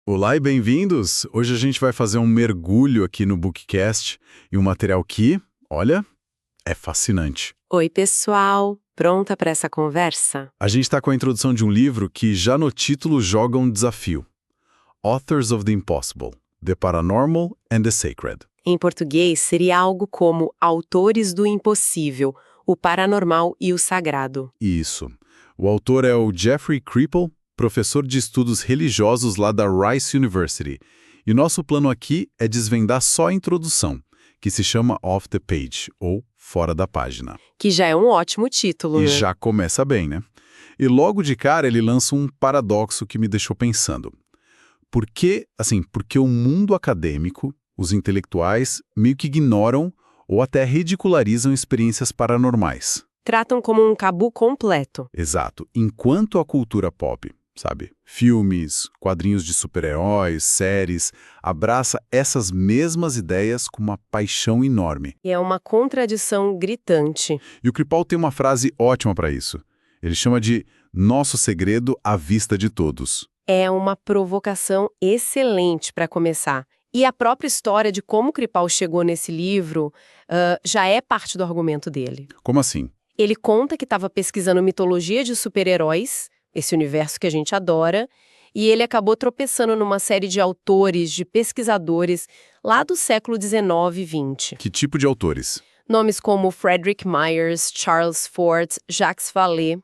Olá e bem-vindos! Hoje a gente vai fazer um mergulho aqui no Bookcast e um material que, olha, é fascinante. Oi, pessoal! Pronta para essa conversa? A gente está com a introdução de um livro que já no título joga um desafio. Authors of the Impossible, The Paranormal and the Sacred. Em português, seria algo como Autores do Impossível, o Paranormal e o Sagrado. Isso. O autor é o Jeffrey Kripal, professor de estudos religiosos lá da Rice University. E nosso plano aqui é desvendar só a introdução, que se chama Off the Page, ou Fora da Página. Que já é um ótimo título, E né? já começa bem, né? E logo de cara ele lança um paradoxo que me deixou pensando. Porque o mundo acadêmico, os intelectuais, meio que ignoram ou até ridicularizam experiências paranormais. Tratam como um cabu completo. Exato. Enquanto a cultura pop, sabe, filmes, quadrinhos de super-heróis, séries, abraça essas mesmas ideias com uma paixão enorme. E é uma contradição gritante. E o Kripal tem uma frase ótima para isso. Ele chama de nosso segredo à vista de todos. É uma provocação excelente para começar. E a própria história de como Kripal chegou nesse livro já é parte do argumento dele. Como assim? Ele conta que estava pesquisando mitologia de super-heróis, esse universo que a gente adora, e ele acabou tropeçando numa série de autores, de pesquisadores, lá do século XIX e XX. Que tipo de autores? Nomes como Frederick Myers, Charles Fort, Jacques Vallée.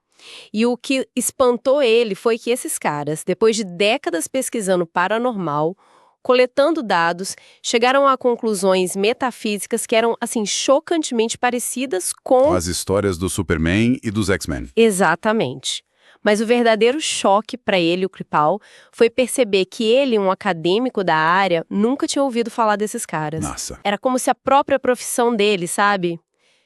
E o que espantou ele foi que esses caras, depois de décadas pesquisando paranormal, coletando dados, chegaram a conclusões metafísicas que eram, assim, chocantemente parecidas com... As histórias do Superman e dos X-Men. Exatamente. Mas o verdadeiro choque para ele, o Kripal, foi perceber que ele, um acadêmico da área, nunca tinha ouvido falar desses caras. Nossa. Era como se a própria profissão dele, sabe,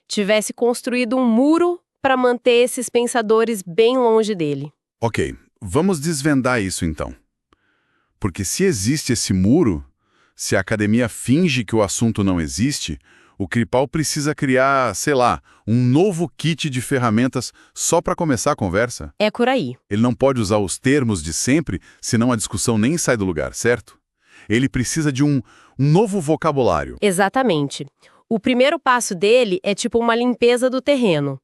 tivesse construído um muro para manter esses pensadores bem longe dele. Ok, vamos desvendar isso então. Porque se existe esse muro, se a academia finge que o assunto não existe, o Kripal precisa criar, sei lá, um novo kit de ferramentas só para começar a conversa. É por aí. Ele não pode usar os termos de sempre, senão a discussão nem sai do lugar, certo? Ele precisa de um novo vocabulário. Exatamente. O primeiro passo dele é tipo uma limpeza do terreno.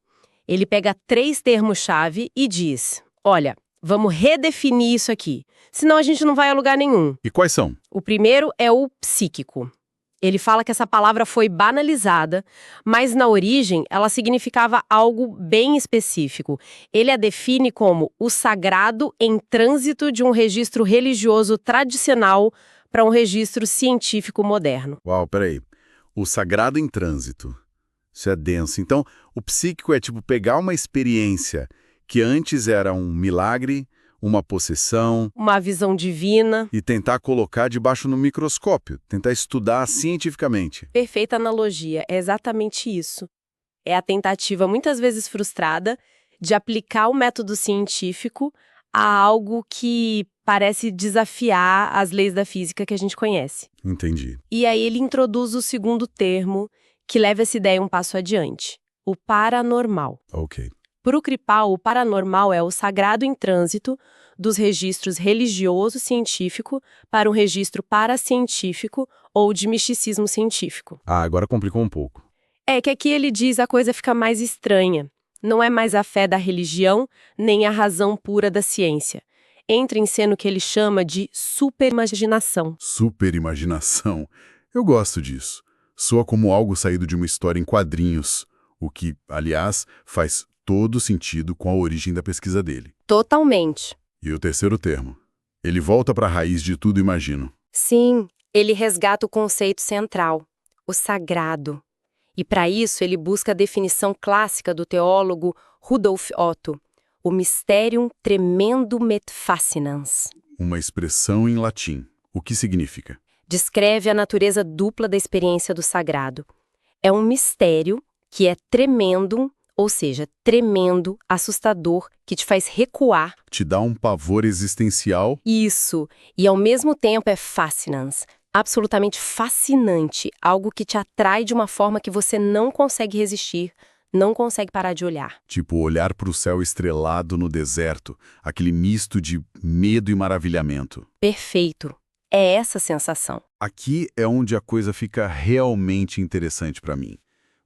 Ele pega 3 termos-chave e diz, olha, vamos redefinir isso aqui, senão a gente não vai a lugar nenhum. E quais são? O primeiro é o psíquico. Ele fala que essa palavra foi banalizada, mas na origem ela significava algo bem específico. Ele a define como o sagrado em trânsito de um registro religioso tradicional para um registro científico moderno. Uau, peraí. O sagrado em trânsito. Isso é denso. Então, o psíquico é tipo pegar uma experiência que antes era um milagre, uma possessão, Uma visão divina. e tentar colocar debaixo do microscópio, tentar estudar cientificamente. Perfeita analogia, é exatamente isso. É a tentativa, muitas vezes frustrada, de aplicar o método científico a algo que parece desafiar as leis da física que a gente conhece. Entendi. E aí ele introduz o segundo termo, que leva essa ideia um passo adiante, o paranormal. Ok. Para o Kripal, o paranormal é o sagrado em trânsito dos registros religioso-científico para um registro paracientífico ou de misticismo científico. Ah, agora complicou um pouco. É que aqui ele diz a coisa fica mais estranha. Não é mais a fé da religião, nem a razão pura da ciência. Entra em cena o que ele chama de superimaginação. Superimaginação. Eu gosto disso. Soa como algo saído de uma história em quadrinhos, o que, aliás, faz todo sentido com a origem da pesquisa dele. Totalmente. E o terceiro termo? Ele volta para a raiz de tudo, imagino. Sim, ele resgata o conceito central, o sagrado. E para isso ele busca a definição clássica do teólogo Rudolf Otto, o Mysterium Tremendum et Fascinans. Uma expressão em latim. O que significa? Descreve a natureza dupla da experiência do sagrado. É um mistério que é tremendum, ou seja, tremendo, assustador, que te faz recuar. Te dá um pavor existencial? Isso. E ao mesmo tempo é fascinans, absolutamente fascinante, algo que te atrai de uma forma que você não consegue resistir, não consegue parar de olhar. Tipo olhar para o céu estrelado no deserto, aquele misto de medo e maravilhamento. Perfeito. é essa sensação. Aqui é onde a coisa fica realmente interessante para mim.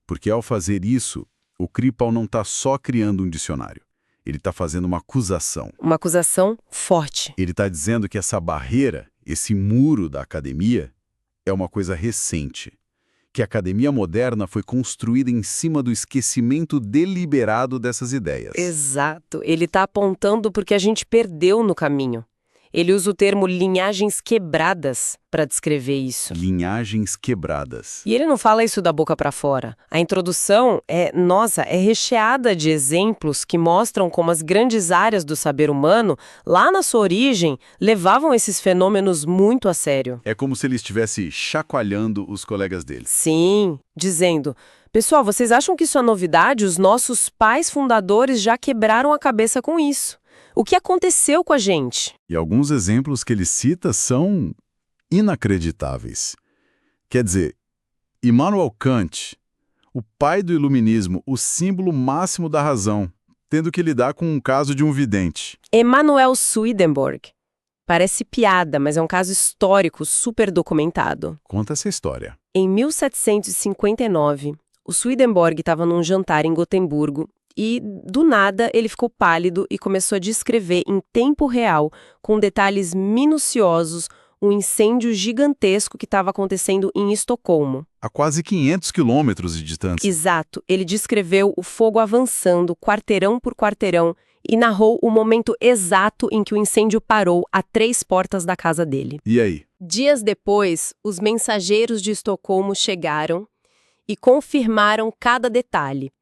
Porque ao fazer isso, o Kripal não está só criando um dicionário. Ele está fazendo uma acusação. Uma acusação forte. Ele está dizendo que essa barreira, esse muro da academia, é uma coisa recente. Que a academia moderna foi construída em cima do esquecimento deliberado dessas ideias. Exato. Ele está apontando porque a gente perdeu no caminho. Ele usa o termo linhagens quebradas para descrever isso. Linhagens quebradas. E ele não fala isso da boca para fora. A introdução é recheada de exemplos que mostram como as grandes áreas do saber humano, lá na sua origem, levavam esses fenômenos muito a sério. É como se ele estivesse chacoalhando os colegas dele. Sim, dizendo: pessoal, vocês acham que isso é novidade? Os nossos pais fundadores já quebraram a cabeça com isso. O que aconteceu com a gente? E alguns exemplos que ele cita são inacreditáveis. Quer dizer, Immanuel Kant, o pai do iluminismo, o símbolo máximo da razão, tendo que lidar com um caso de um vidente. Emanuel Swedenborg. Parece piada, mas é um caso histórico super documentado. Conta essa história. Em 1759, o Swedenborg estava num jantar em Gotemburgo e, do nada, ele ficou pálido e começou a descrever em tempo real, com detalhes minuciosos, um incêndio gigantesco que estava acontecendo em Estocolmo. A quase 500 quilômetros de distância. Exato. Ele descreveu o fogo avançando, quarteirão por quarteirão, e narrou o momento exato em que o incêndio parou a 3 portas da casa dele. E aí? Dias depois, os mensageiros de Estocolmo chegaram e confirmaram cada detalhe.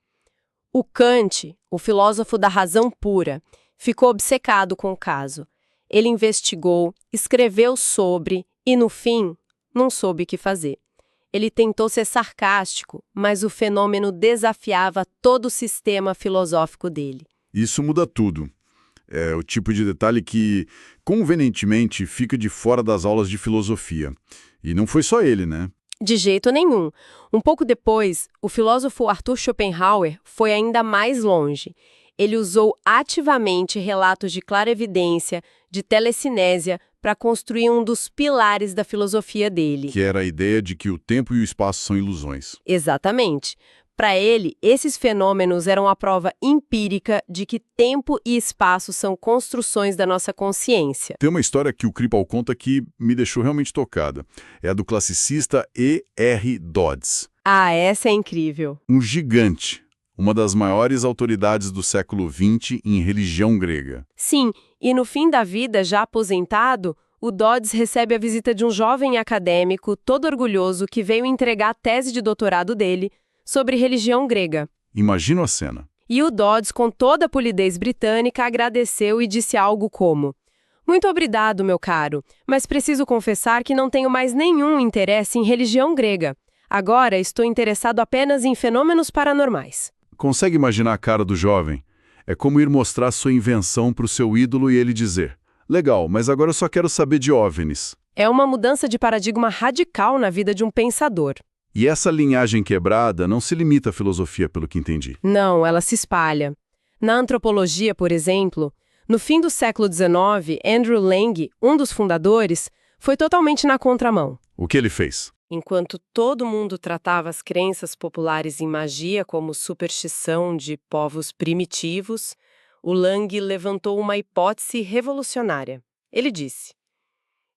O Kant, o filósofo da razão pura, ficou obcecado com o caso. Ele investigou, escreveu sobre e, no fim, não soube o que fazer. Ele tentou ser sarcástico, mas o fenômeno desafiava todo o sistema filosófico dele. Isso muda tudo. É o tipo de detalhe que, convenientemente, fica de fora das aulas de filosofia. E não foi só ele, né? De jeito nenhum. Um pouco depois, o filósofo Arthur Schopenhauer foi ainda mais longe. Ele usou ativamente relatos de clarevidência, de telecinésia, para construir um dos pilares da filosofia dele. Que era a ideia de que o tempo e o espaço são ilusões. Exatamente. Para ele, esses fenômenos eram a prova empírica de que tempo e espaço são construções da nossa consciência. Tem uma história que o Kripal conta que me deixou realmente tocada. É a do classicista E.R. Dodds. Ah, essa é incrível. Um gigante, uma das maiores autoridades do século XX em religião grega. Sim, e no fim da vida, já aposentado, o Dodds recebe a visita de um jovem acadêmico todo orgulhoso que veio entregar a tese de doutorado dele sobre religião grega. Imagina a cena. E o Dodds, com toda a polidez britânica, agradeceu e disse algo como: muito obrigado, meu caro, mas preciso confessar que não tenho mais nenhum interesse em religião grega. Agora estou interessado apenas em fenômenos paranormais. Consegue imaginar a cara do jovem? É como ir mostrar sua invenção para o seu ídolo e ele dizer: legal, mas agora eu só quero saber de OVNIs. É uma mudança de paradigma radical na vida de um pensador. E essa linhagem quebrada não se limita à filosofia, pelo que entendi. Não, ela se espalha. Na antropologia, por exemplo, no fim do século XIX, Andrew Lang, um dos fundadores, foi totalmente na contramão. O que ele fez? Enquanto todo mundo tratava as crenças populares em magia como superstição de povos primitivos, o Lang levantou uma hipótese revolucionária. Ele disse: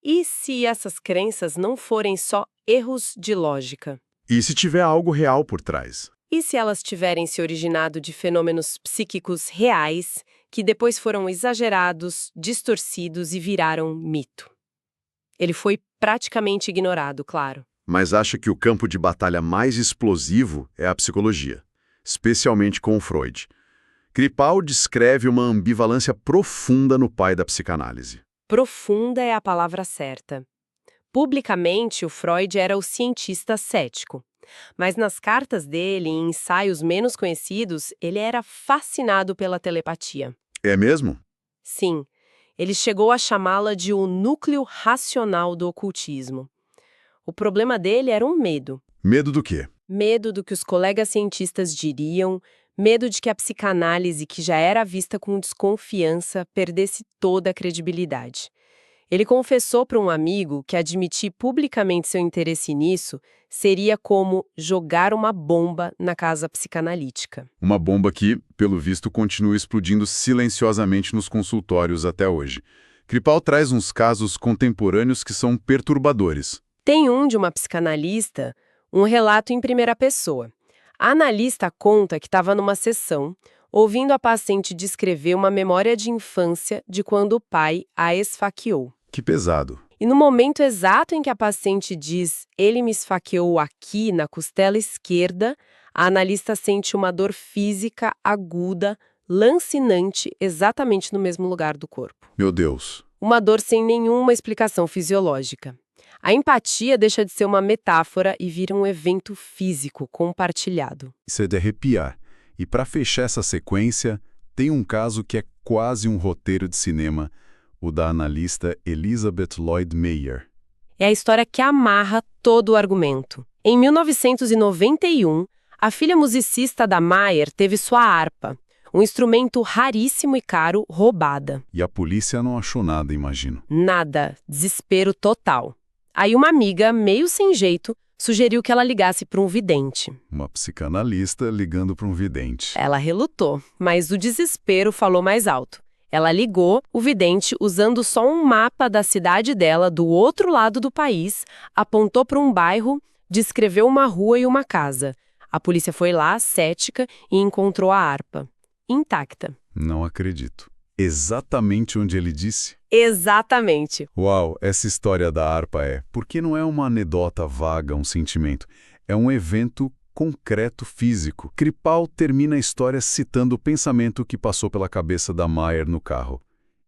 e se essas crenças não forem só erros de lógica? E se tiver algo real por trás? E se elas tiverem se originado de fenômenos psíquicos reais que depois foram exagerados, distorcidos e viraram mito? Ele foi praticamente ignorado, claro. Mas acha que o campo de batalha mais explosivo é a psicologia, especialmente com Freud. Kripal descreve uma ambivalência profunda no pai da psicanálise. Profunda é a palavra certa. Publicamente, o Freud era o cientista cético. Mas nas cartas dele e em ensaios menos conhecidos, ele era fascinado pela telepatia. É mesmo? Sim, ele chegou a chamá-la de o núcleo racional do ocultismo. O problema dele era um medo. Medo do quê? Medo do que os colegas cientistas diriam, medo de que a psicanálise, que já era vista com desconfiança, perdesse toda a credibilidade. Ele confessou para um amigo que admitir publicamente seu interesse nisso seria como jogar uma bomba na casa psicanalítica. Uma bomba que, pelo visto, continua explodindo silenciosamente nos consultórios até hoje. Kripal traz uns casos contemporâneos que são perturbadores. Tem um de uma psicanalista, um relato em primeira pessoa. A analista conta que estava numa sessão, ouvindo a paciente descrever uma memória de infância de quando o pai a esfaqueou. Que pesado. E no momento exato em que a paciente diz "ele me esfaqueou aqui na costela esquerda", a analista sente uma dor física aguda, lancinante, exatamente no mesmo lugar do corpo. Meu Deus. Uma dor sem nenhuma explicação fisiológica. A empatia deixa de ser uma metáfora e vira um evento físico compartilhado. Isso é de arrepiar. E para fechar essa sequência, tem um caso que é quase um roteiro de cinema, o da analista Elizabeth Lloyd Meyer. É a história que amarra todo o argumento. Em 1991, a filha musicista da Meyer teve sua harpa, um instrumento raríssimo e caro, roubada. E a polícia não achou nada, imagino. Nada. Desespero total. Aí uma amiga, meio sem jeito, sugeriu que ela ligasse para um vidente. Uma psicanalista ligando para um vidente. Ela relutou, mas o desespero falou mais alto. Ela ligou o vidente usando só um mapa da cidade dela do outro lado do país, apontou para um bairro, descreveu uma rua e uma casa. A polícia foi lá, cética, e encontrou a harpa. Intacta. Não acredito. Exatamente onde ele disse? Exatamente. Uau, essa história da harpa porque não é uma anedota vaga, um sentimento. É um evento concreto físico. Kripal termina a história citando o pensamento que passou pela cabeça da Meyer no carro.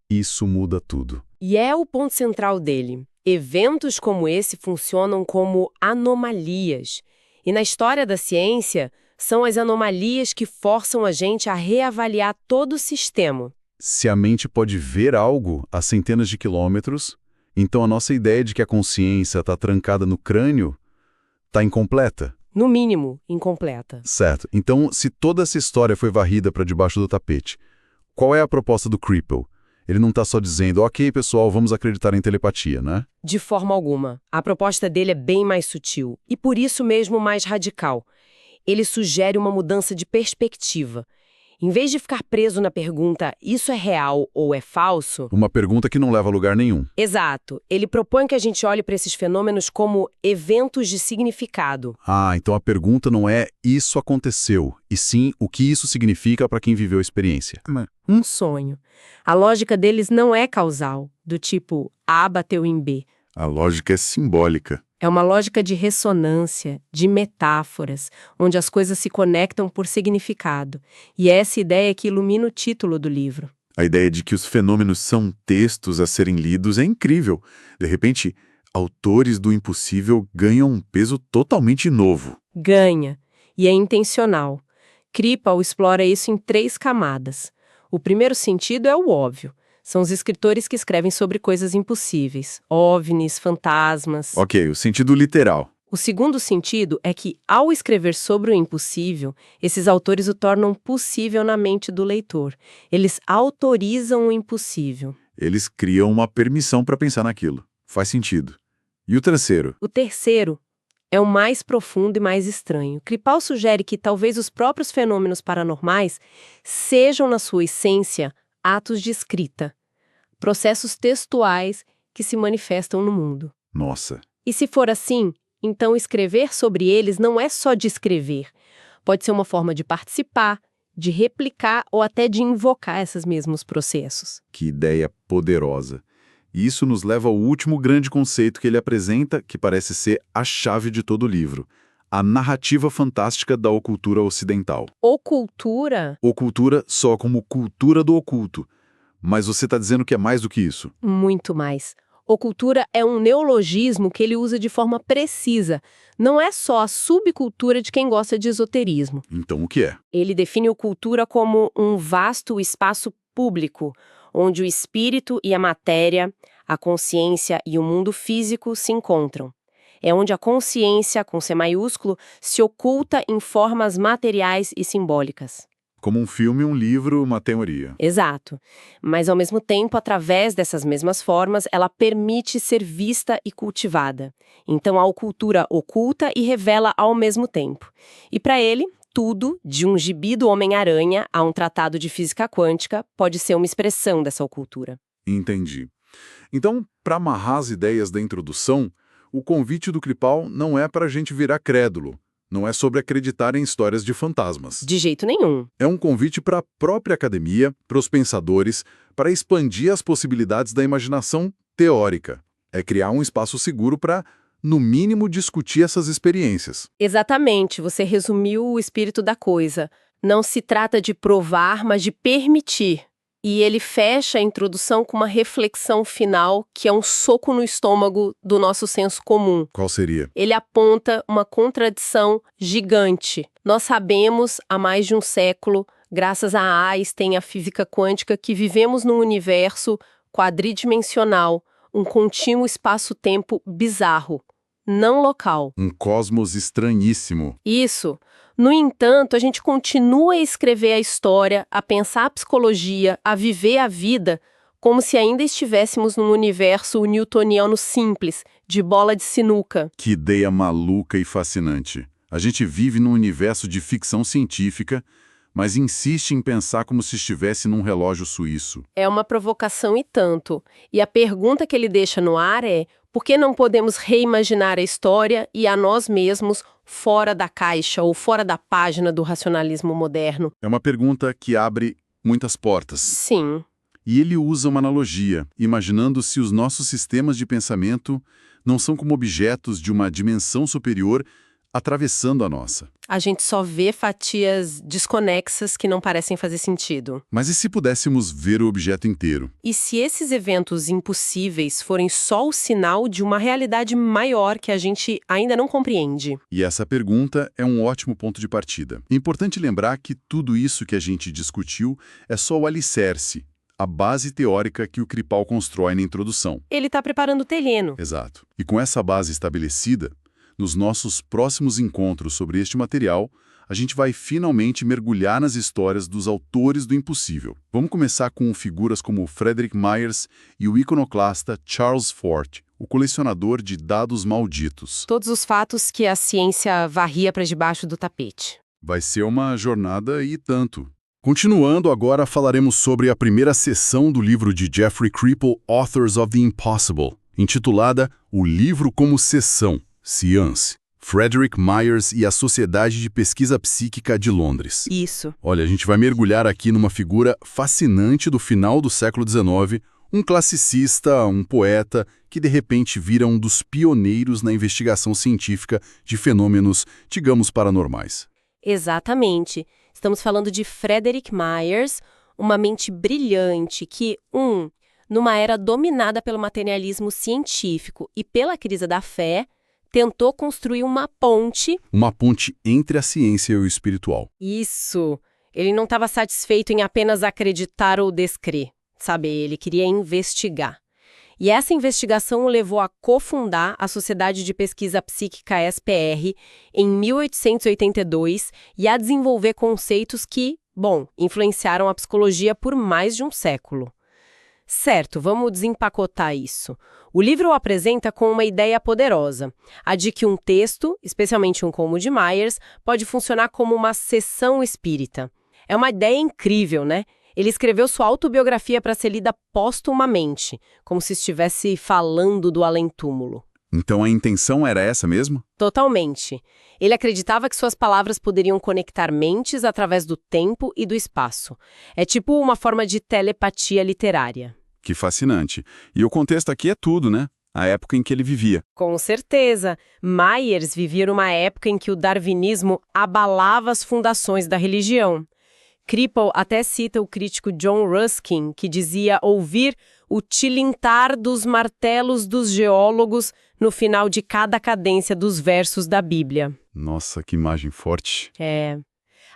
Isso muda tudo. E é o ponto central dele. Eventos como esse funcionam como anomalias. E na história da ciência, são as anomalias que forçam a gente a reavaliar todo o sistema. Se a mente pode ver algo a centenas de quilômetros, então a nossa ideia de que a consciência está trancada no crânio está incompleta. No mínimo, incompleta. Certo. Então, se toda essa história foi varrida para debaixo do tapete, qual é a proposta do Kripal? Ele não está só dizendo, ok, pessoal, vamos acreditar em telepatia, né? De forma alguma. A proposta dele é bem mais sutil e, por isso mesmo, mais radical. Ele sugere uma mudança de perspectiva. Em vez de ficar preso na pergunta, isso é real ou é falso? Uma pergunta que não leva a lugar nenhum. Exato. Ele propõe que a gente olhe para esses fenômenos como eventos de significado. Ah, então a pergunta não é isso aconteceu, e sim o que isso significa para quem viveu a experiência. Um sonho. A lógica deles não é causal, do tipo A bateu em B. A lógica é simbólica. É uma lógica de ressonância, de metáforas, onde as coisas se conectam por significado. E é essa ideia que ilumina o título do livro. A ideia de que os fenômenos são textos a serem lidos é incrível. De repente, autores do impossível ganham um peso totalmente novo. Ganha. E é intencional. Kripal explora isso em 3 camadas. O primeiro sentido é o óbvio. São os escritores que escrevem sobre coisas impossíveis, OVNIs, fantasmas. Ok, o sentido literal. O segundo sentido é que, ao escrever sobre o impossível, esses autores o tornam possível na mente do leitor. Eles autorizam o impossível. Eles criam uma permissão para pensar naquilo. Faz sentido. E o terceiro? O terceiro é o mais profundo e mais estranho. Kripal sugere que talvez os próprios fenômenos paranormais sejam, na sua essência, atos de escrita, processos textuais que se manifestam no mundo. Nossa. E se for assim, então escrever sobre eles não é só de escrever. Pode ser uma forma de participar, de replicar ou até de invocar esses mesmos processos. Que ideia poderosa. E isso nos leva ao último grande conceito que ele apresenta, que parece ser a chave de todo o livro. A narrativa fantástica da ocultura ocidental. Ocultura? Ocultura só como cultura do oculto. Mas você está dizendo que é mais do que isso. Muito mais. Ocultura é um neologismo que ele usa de forma precisa. Não é só a subcultura de quem gosta de esoterismo. Então o que é? Ele define ocultura como um vasto espaço público, onde o espírito e a matéria, a consciência e o mundo físico se encontram. É onde a consciência, com C maiúsculo, se oculta em formas materiais e simbólicas. Como um filme, um livro, uma teoria. Exato. Mas, ao mesmo tempo, através dessas mesmas formas, ela permite ser vista e cultivada. Então, a cultura oculta e revela ao mesmo tempo. E para ele, tudo, de um gibi do Homem-Aranha a um tratado de física quântica, pode ser uma expressão dessa ocultura. Entendi. Então, para amarrar as ideias da introdução, o convite do Kripal não é para a gente virar crédulo. Não é sobre acreditar em histórias de fantasmas. De jeito nenhum. É um convite para a própria academia, para os pensadores, para expandir as possibilidades da imaginação teórica. É criar um espaço seguro para, no mínimo, discutir essas experiências. Exatamente, você resumiu o espírito da coisa. Não se trata de provar, mas de permitir. E ele fecha a introdução com uma reflexão final, que é um soco no estômago do nosso senso comum. Qual seria? Ele aponta uma contradição gigante. Nós sabemos, há mais de um século, graças a Einstein e à física quântica, que vivemos num universo quadridimensional, um contínuo espaço-tempo bizarro, não local. Um cosmos estranhíssimo. Isso. No entanto, a gente continua a escrever a história, a pensar a psicologia, a viver a vida, como se ainda estivéssemos num universo newtoniano simples, de bola de sinuca. Que ideia maluca e fascinante. A gente vive num universo de ficção científica, mas insiste em pensar como se estivesse num relógio suíço. É uma provocação e tanto. E a pergunta que ele deixa no ar é: por que não podemos reimaginar a história e a nós mesmos fora da caixa ou fora da página do racionalismo moderno? É uma pergunta que abre muitas portas. Sim. E ele usa uma analogia, imaginando se os nossos sistemas de pensamento não são como objetos de uma dimensão superior atravessando a nossa. A gente só vê fatias desconexas que não parecem fazer sentido. Mas e se pudéssemos ver o objeto inteiro? E se esses eventos impossíveis forem só o sinal de uma realidade maior que a gente ainda não compreende? E essa pergunta é um ótimo ponto de partida. É importante lembrar que tudo isso que a gente discutiu é só o alicerce, a base teórica que o Kripal constrói na introdução. Ele está preparando o terreno. Exato. E com essa base estabelecida, nos nossos próximos encontros sobre este material, a gente vai finalmente mergulhar nas histórias dos autores do impossível. Vamos começar com figuras como Frederick Myers e o iconoclasta Charles Fort, o colecionador de dados malditos. Todos os fatos que a ciência varria para debaixo do tapete. Vai ser uma jornada e tanto. Continuando, agora falaremos sobre a primeira seção do livro de Jeffrey Kripal, Authors of the Impossible, intitulada O Livro como Seção. Science, Frederick Myers e a Sociedade de Pesquisa Psíquica de Londres. Isso. Olha, a gente vai mergulhar aqui numa figura fascinante do final do século XIX, um classicista, um poeta, que de repente vira um dos pioneiros na investigação científica de fenômenos, digamos, paranormais. Exatamente. Estamos falando de Frederick Myers, uma mente brilhante que, numa era dominada pelo materialismo científico e pela crise da fé, tentou construir uma ponte... Uma ponte entre a ciência e o espiritual. Isso. Ele não estava satisfeito em apenas acreditar ou descrer, sabe? Ele queria investigar. E essa investigação o levou a cofundar a Sociedade de Pesquisa Psíquica SPR em 1882 e a desenvolver conceitos que, influenciaram a psicologia por mais de um século. Certo, vamos desempacotar isso. O livro o apresenta com uma ideia poderosa, a de que um texto, especialmente um como o de Myers, pode funcionar como uma sessão espírita. É uma ideia incrível, né? Ele escreveu sua autobiografia para ser lida póstumamente, como se estivesse falando do além-túmulo. Então a intenção era essa mesmo? Totalmente. Ele acreditava que suas palavras poderiam conectar mentes através do tempo e do espaço. É tipo uma forma de telepatia literária. Que fascinante. E o contexto aqui é tudo, né? A época em que ele vivia. Com certeza. Myers vivia numa época em que o darwinismo abalava as fundações da religião. Kripal até cita o crítico John Ruskin, que dizia ouvir o tilintar dos martelos dos geólogos no final de cada cadência dos versos da Bíblia. Nossa, que imagem forte.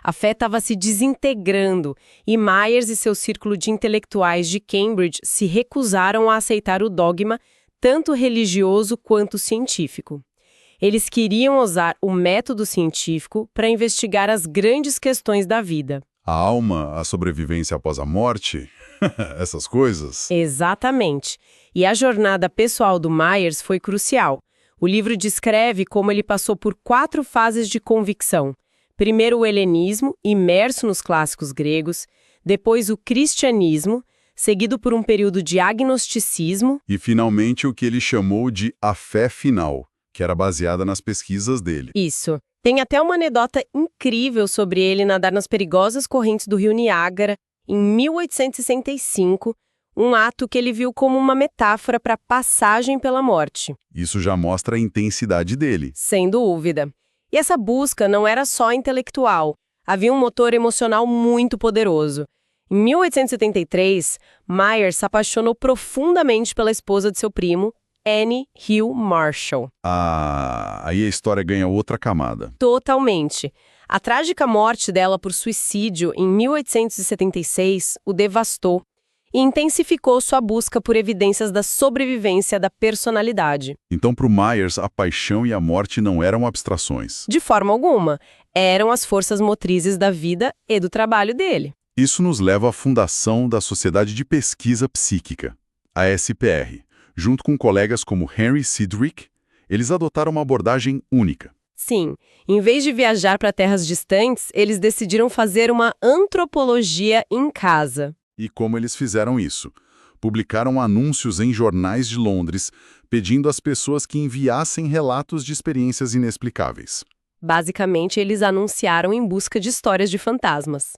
A fé estava se desintegrando e Myers e seu círculo de intelectuais de Cambridge se recusaram a aceitar o dogma, tanto religioso quanto científico. Eles queriam usar o método científico para investigar as grandes questões da vida. A alma, a sobrevivência após a morte, essas coisas. Exatamente. E a jornada pessoal do Myers foi crucial. O livro descreve como ele passou por 4 fases de convicção. Primeiro o helenismo, imerso nos clássicos gregos, depois o cristianismo, seguido por um período de agnosticismo. E, finalmente, o que ele chamou de a fé final, que era baseada nas pesquisas dele. Isso. Tem até uma anedota incrível sobre ele nadar nas perigosas correntes do rio Niágara em 1865, um ato que ele viu como uma metáfora para a passagem pela morte. Isso já mostra a intensidade dele. Sem dúvida. E essa busca não era só intelectual, havia um motor emocional muito poderoso. Em 1873, Myers se apaixonou profundamente pela esposa de seu primo, Annie Hill Marshall. Aí a história ganha outra camada. Totalmente. A trágica morte dela por suicídio em 1876 o devastou e intensificou sua busca por evidências da sobrevivência da personalidade. Então, para o Myers, a paixão e a morte não eram abstrações. De forma alguma, eram as forças motrizes da vida e do trabalho dele. Isso nos leva à fundação da Sociedade de Pesquisa Psíquica, a SPR. Junto com colegas como Henry Sidgwick, eles adotaram uma abordagem única. Sim, em vez de viajar para terras distantes, eles decidiram fazer uma antropologia em casa. E como eles fizeram isso? Publicaram anúncios em jornais de Londres, pedindo às pessoas que enviassem relatos de experiências inexplicáveis. Basicamente, eles anunciaram em busca de histórias de fantasmas.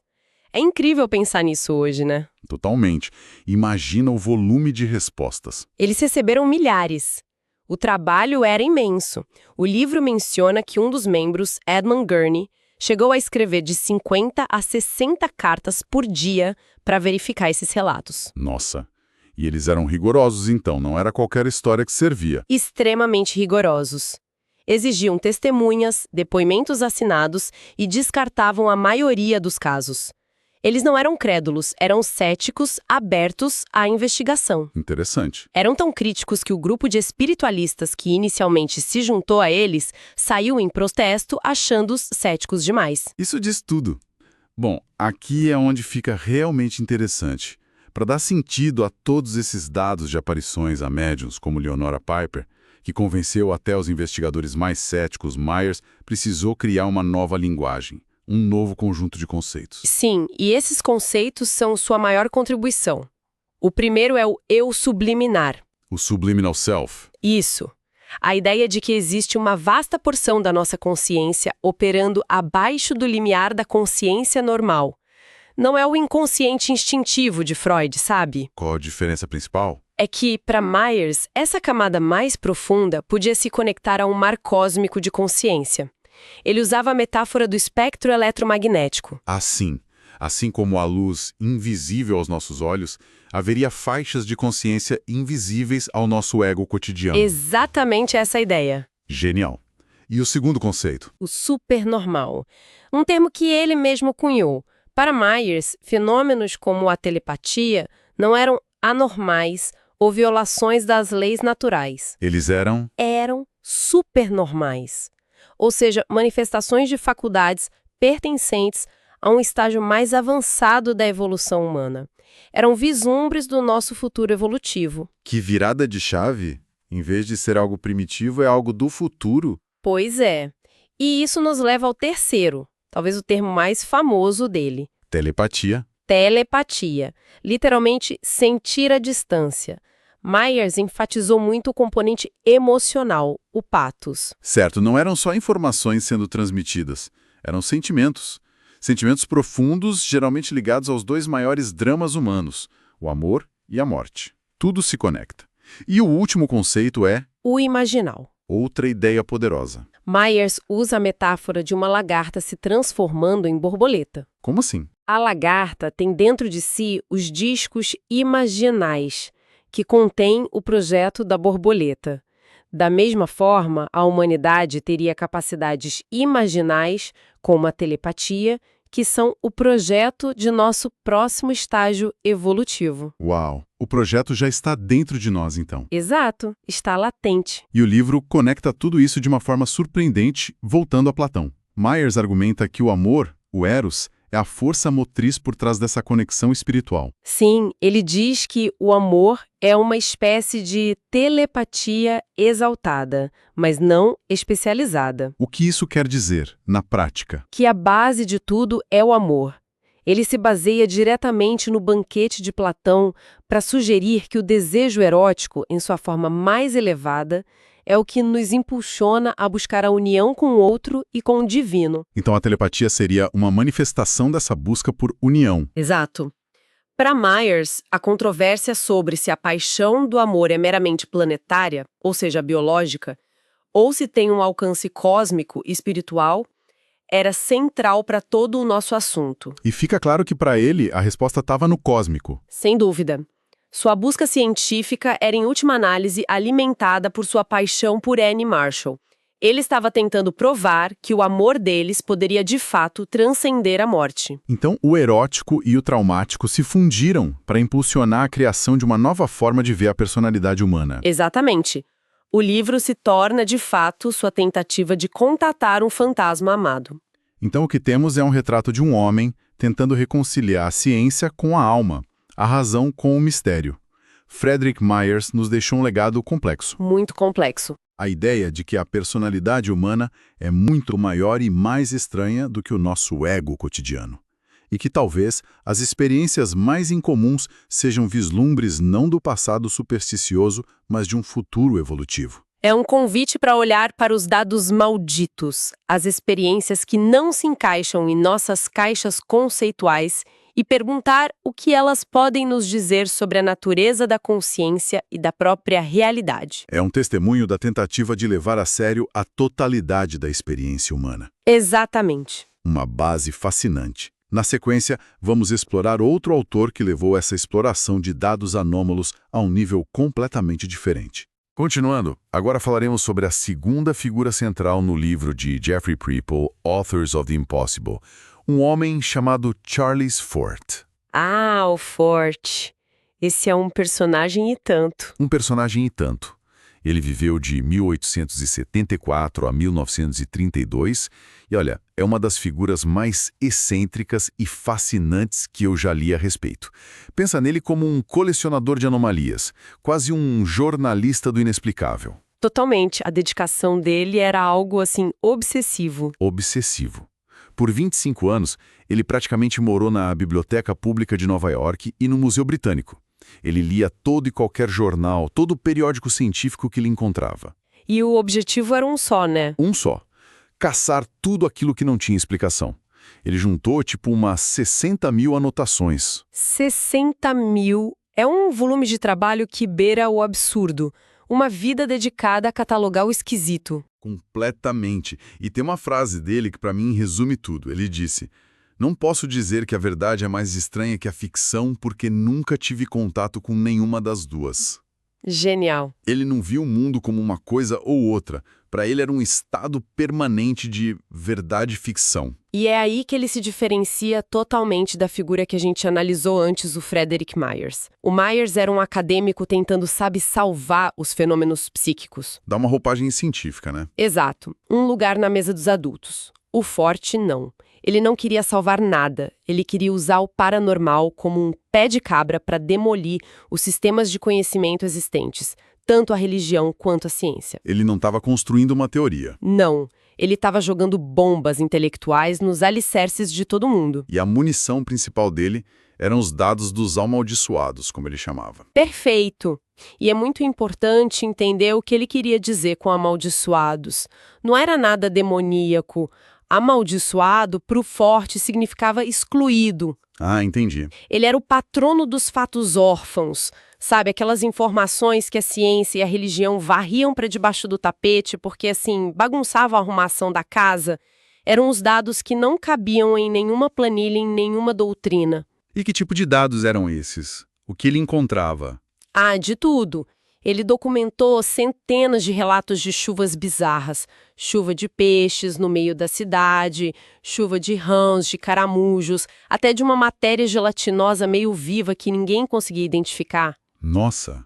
É incrível pensar nisso hoje, né? Totalmente. Imagina o volume de respostas. Eles receberam milhares. O trabalho era imenso. O livro menciona que um dos membros, Edmund Gurney, chegou a escrever de 50 a 60 cartas por dia para verificar esses relatos. Nossa. E eles eram rigorosos, então, não era qualquer história que servia. Extremamente rigorosos. Exigiam testemunhas, depoimentos assinados e descartavam a maioria dos casos. Eles não eram crédulos, eram céticos, abertos à investigação. Interessante. Eram tão críticos que o grupo de espiritualistas que inicialmente se juntou a eles saiu em protesto achando-os céticos demais. Isso diz tudo. Bom, aqui é onde fica realmente interessante. Para dar sentido a todos esses dados de aparições a médiuns, como Leonora Piper, que convenceu até os investigadores mais céticos, Myers precisou criar uma nova linguagem. Um novo conjunto de conceitos. Sim, e esses conceitos são sua maior contribuição. O primeiro é o eu subliminar. O subliminal self. Isso. A ideia de que existe uma vasta porção da nossa consciência operando abaixo do limiar da consciência normal. Não é o inconsciente instintivo de Freud, sabe? Qual a diferença principal? É que, para Myers, essa camada mais profunda podia se conectar a um mar cósmico de consciência. Ele usava a metáfora do espectro eletromagnético. Assim como a luz invisível aos nossos olhos, haveria faixas de consciência invisíveis ao nosso ego cotidiano. Exatamente essa ideia. Genial. E o segundo conceito? O supernormal. Um termo que ele mesmo cunhou. Para Myers, fenômenos como a telepatia não eram anormais ou violações das leis naturais. Eles eram? Eram supernormais. Ou seja, manifestações de faculdades pertencentes a um estágio mais avançado da evolução humana. Eram vislumbres do nosso futuro evolutivo. Que virada de chave? Em vez de ser algo primitivo, é algo do futuro? Pois é. E isso nos leva ao terceiro, talvez o termo mais famoso dele. Telepatia. Telepatia. Literalmente, sentir a distância. Myers enfatizou muito o componente emocional, o pathos. Certo, não eram só informações sendo transmitidas, eram sentimentos. Sentimentos profundos, geralmente ligados aos 2 maiores dramas humanos, o amor e a morte. Tudo se conecta. E o último conceito é... o imaginal. Outra ideia poderosa. Myers usa a metáfora de uma lagarta se transformando em borboleta. Como assim? A lagarta tem dentro de si os discos imaginais, que contém o projeto da borboleta. Da mesma forma, a humanidade teria capacidades imaginais, como a telepatia, que são o projeto de nosso próximo estágio evolutivo. Uau! O projeto já está dentro de nós, então. Exato, está latente. E o livro conecta tudo isso de uma forma surpreendente, voltando a Platão. Myers argumenta que o amor, o eros, é a força motriz por trás dessa conexão espiritual. Sim, ele diz que o amor é uma espécie de telepatia exaltada, mas não especializada. O que isso quer dizer, na prática? Que a base de tudo é o amor. Ele se baseia diretamente no banquete de Platão para sugerir que o desejo erótico, em sua forma mais elevada, é o que nos impulsiona a buscar a união com o outro e com o divino. Então a telepatia seria uma manifestação dessa busca por união. Exato. Para Myers, a controvérsia sobre se a paixão do amor é meramente planetária, ou seja, biológica, ou se tem um alcance cósmico e espiritual, era central para todo o nosso assunto. E fica claro que para ele a resposta estava no cósmico. Sem dúvida. Sua busca científica era, em última análise, alimentada por sua paixão por Anne Marshall. Ele estava tentando provar que o amor deles poderia, de fato, transcender a morte. Então o erótico e o traumático se fundiram para impulsionar a criação de uma nova forma de ver a personalidade humana. Exatamente. O livro se torna, de fato, sua tentativa de contatar um fantasma amado. Então o que temos é um retrato de um homem tentando reconciliar a ciência com a alma, a razão com o mistério. Frederick Myers nos deixou um legado complexo. Muito complexo. A ideia de que a personalidade humana é muito maior e mais estranha do que o nosso ego cotidiano. E que talvez as experiências mais incomuns sejam vislumbres não do passado supersticioso, mas de um futuro evolutivo. É um convite para olhar para os dados malditos, as experiências que não se encaixam em nossas caixas conceituais e perguntar o que elas podem nos dizer sobre a natureza da consciência e da própria realidade. É um testemunho da tentativa de levar a sério a totalidade da experiência humana. Exatamente. Uma base fascinante. Na sequência, vamos explorar outro autor que levou essa exploração de dados anômalos a um nível completamente diferente. Continuando, agora falaremos sobre a segunda figura central no livro de Jeffrey Prepel, Authors of the Impossible, um homem chamado Charles Fort. Ah, o Fort. Esse é um personagem e tanto. Um personagem e tanto. Ele viveu de 1874 a 1932 e, olha, é uma das figuras mais excêntricas e fascinantes que eu já li a respeito. Pensa nele como um colecionador de anomalias, quase um jornalista do inexplicável. Totalmente. A dedicação dele era algo, assim, obsessivo. Obsessivo. Por 25 anos, ele praticamente morou na Biblioteca Pública de Nova York e no Museu Britânico. Ele lia todo e qualquer jornal, todo periódico científico que ele encontrava. E o objetivo era um só, né? Um só. Caçar tudo aquilo que não tinha explicação. Ele juntou, tipo, umas 60 mil anotações. 60 mil é um volume de trabalho que beira o absurdo. Uma vida dedicada a catalogar o esquisito. Completamente. E tem uma frase dele que, para mim, resume tudo. Ele disse: "Não posso dizer que a verdade é mais estranha que a ficção porque nunca tive contato com nenhuma das duas." Genial. Ele não viu o mundo como uma coisa ou outra. Para ele era um estado permanente de verdade e ficção. E é aí que ele se diferencia totalmente da figura que a gente analisou antes, o Frederick Myers. O Myers era um acadêmico tentando, sabe, salvar os fenômenos psíquicos. Dá uma roupagem científica, né? Exato. Um lugar na mesa dos adultos. O Fort, não. Ele não queria salvar nada. Ele queria usar o paranormal como um pé de cabra para demolir os sistemas de conhecimento existentes, tanto a religião quanto a ciência. Ele não estava construindo uma teoria. Não. Ele estava jogando bombas intelectuais nos alicerces de todo mundo. E a munição principal dele eram os dados dos amaldiçoados, como ele chamava. Perfeito! E é muito importante entender o que ele queria dizer com amaldiçoados. Não era nada demoníaco. Amaldiçoado, para o Fort, significava excluído. Ah, entendi. Ele era o patrono dos fatos órfãos, sabe? Aquelas informações que a ciência e a religião varriam para debaixo do tapete porque, assim, bagunçavam a arrumação da casa. Eram os dados que não cabiam em nenhuma planilha, em nenhuma doutrina. E que tipo de dados eram esses? O que ele encontrava? Ah, de tudo. Ele documentou centenas de relatos de chuvas bizarras. Chuva de peixes no meio da cidade, chuva de rãs, de caramujos, até de uma matéria gelatinosa meio viva que ninguém conseguia identificar. Nossa!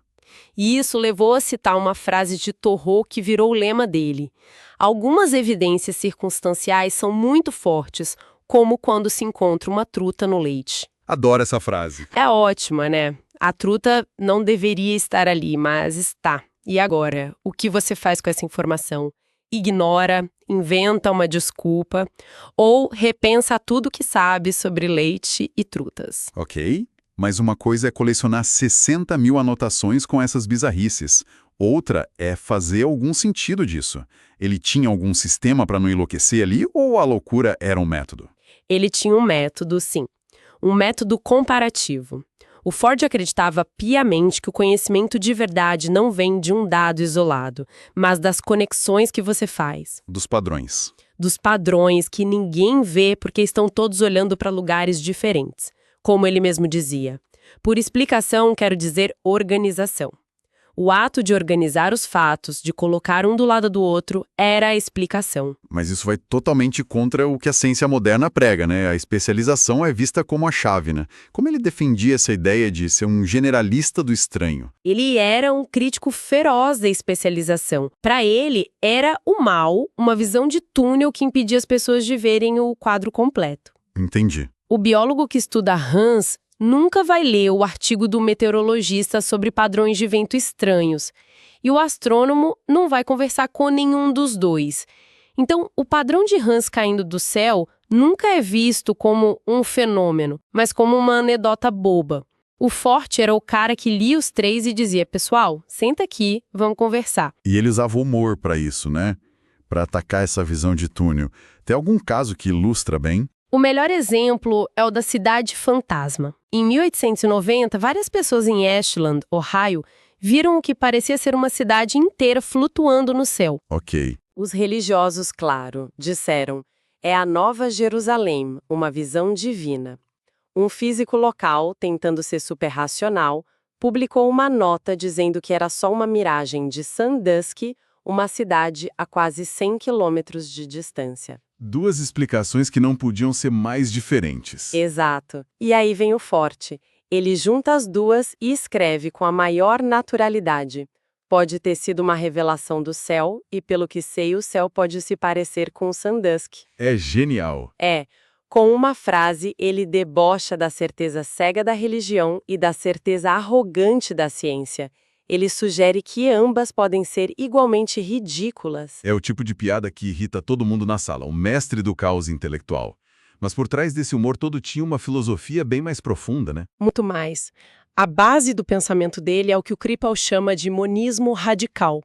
E isso levou a citar uma frase de Thoreau que virou o lema dele. Algumas evidências circunstanciais são muito fortes, como quando se encontra uma truta no leite. Adoro essa frase. É ótima, né? A truta não deveria estar ali, mas está. E agora? O que você faz com essa informação? Ignora, inventa uma desculpa ou repensa tudo que sabe sobre leite e trutas. Ok, mas uma coisa é colecionar 60 mil anotações com essas bizarrices. Outra é fazer algum sentido disso. Ele tinha algum sistema para não enlouquecer ali ou a loucura era um método? Ele tinha um método, sim. Um método comparativo. O Ford acreditava piamente que o conhecimento de verdade não vem de um dado isolado, mas das conexões que você faz. Dos padrões. Dos padrões que ninguém vê porque estão todos olhando para lugares diferentes. Como ele mesmo dizia. Por explicação, quero dizer organização. O ato de organizar os fatos, de colocar um do lado do outro, era a explicação. Mas isso vai totalmente contra o que a ciência moderna prega, né? A especialização é vista como a chave, né? Como ele defendia essa ideia de ser um generalista do estranho? Ele era um crítico feroz da especialização. Para ele, era o mal, uma visão de túnel que impedia as pessoas de verem o quadro completo. Entendi. O biólogo que estuda rãs nunca vai ler o artigo do meteorologista sobre padrões de vento estranhos. E o astrônomo não vai conversar com nenhum dos dois. Então, o padrão de rãs caindo do céu nunca é visto como um fenômeno, mas como uma anedota boba. O forte era o cara que lia os três e dizia, pessoal, senta aqui, vamos conversar. E ele usava humor para isso, né? Para atacar essa visão de túnel. Tem algum caso que ilustra bem? O melhor exemplo é o da cidade fantasma. Em 1890, várias pessoas em Ashland, Ohio, viram o que parecia ser uma cidade inteira flutuando no céu. Ok. Os religiosos, claro, disseram, é a Nova Jerusalém, uma visão divina. Um físico local, tentando ser superracional, publicou uma nota dizendo que era só uma miragem de Sandusky, uma cidade a quase 100 quilômetros de distância. Duas explicações que não podiam ser mais diferentes. Exato. E aí vem o forte. Ele junta as duas e escreve com a maior naturalidade. Pode ter sido uma revelação do céu, e pelo que sei, o céu pode se parecer com Sandusky. É genial. É. Com uma frase, ele debocha da certeza cega da religião e da certeza arrogante da ciência. Ele sugere que ambas podem ser igualmente ridículas. É o tipo de piada que irrita todo mundo na sala, o mestre do caos intelectual. Mas por trás desse humor todo tinha uma filosofia bem mais profunda, né? Muito mais. A base do pensamento dele é o que o Kripal chama de monismo radical.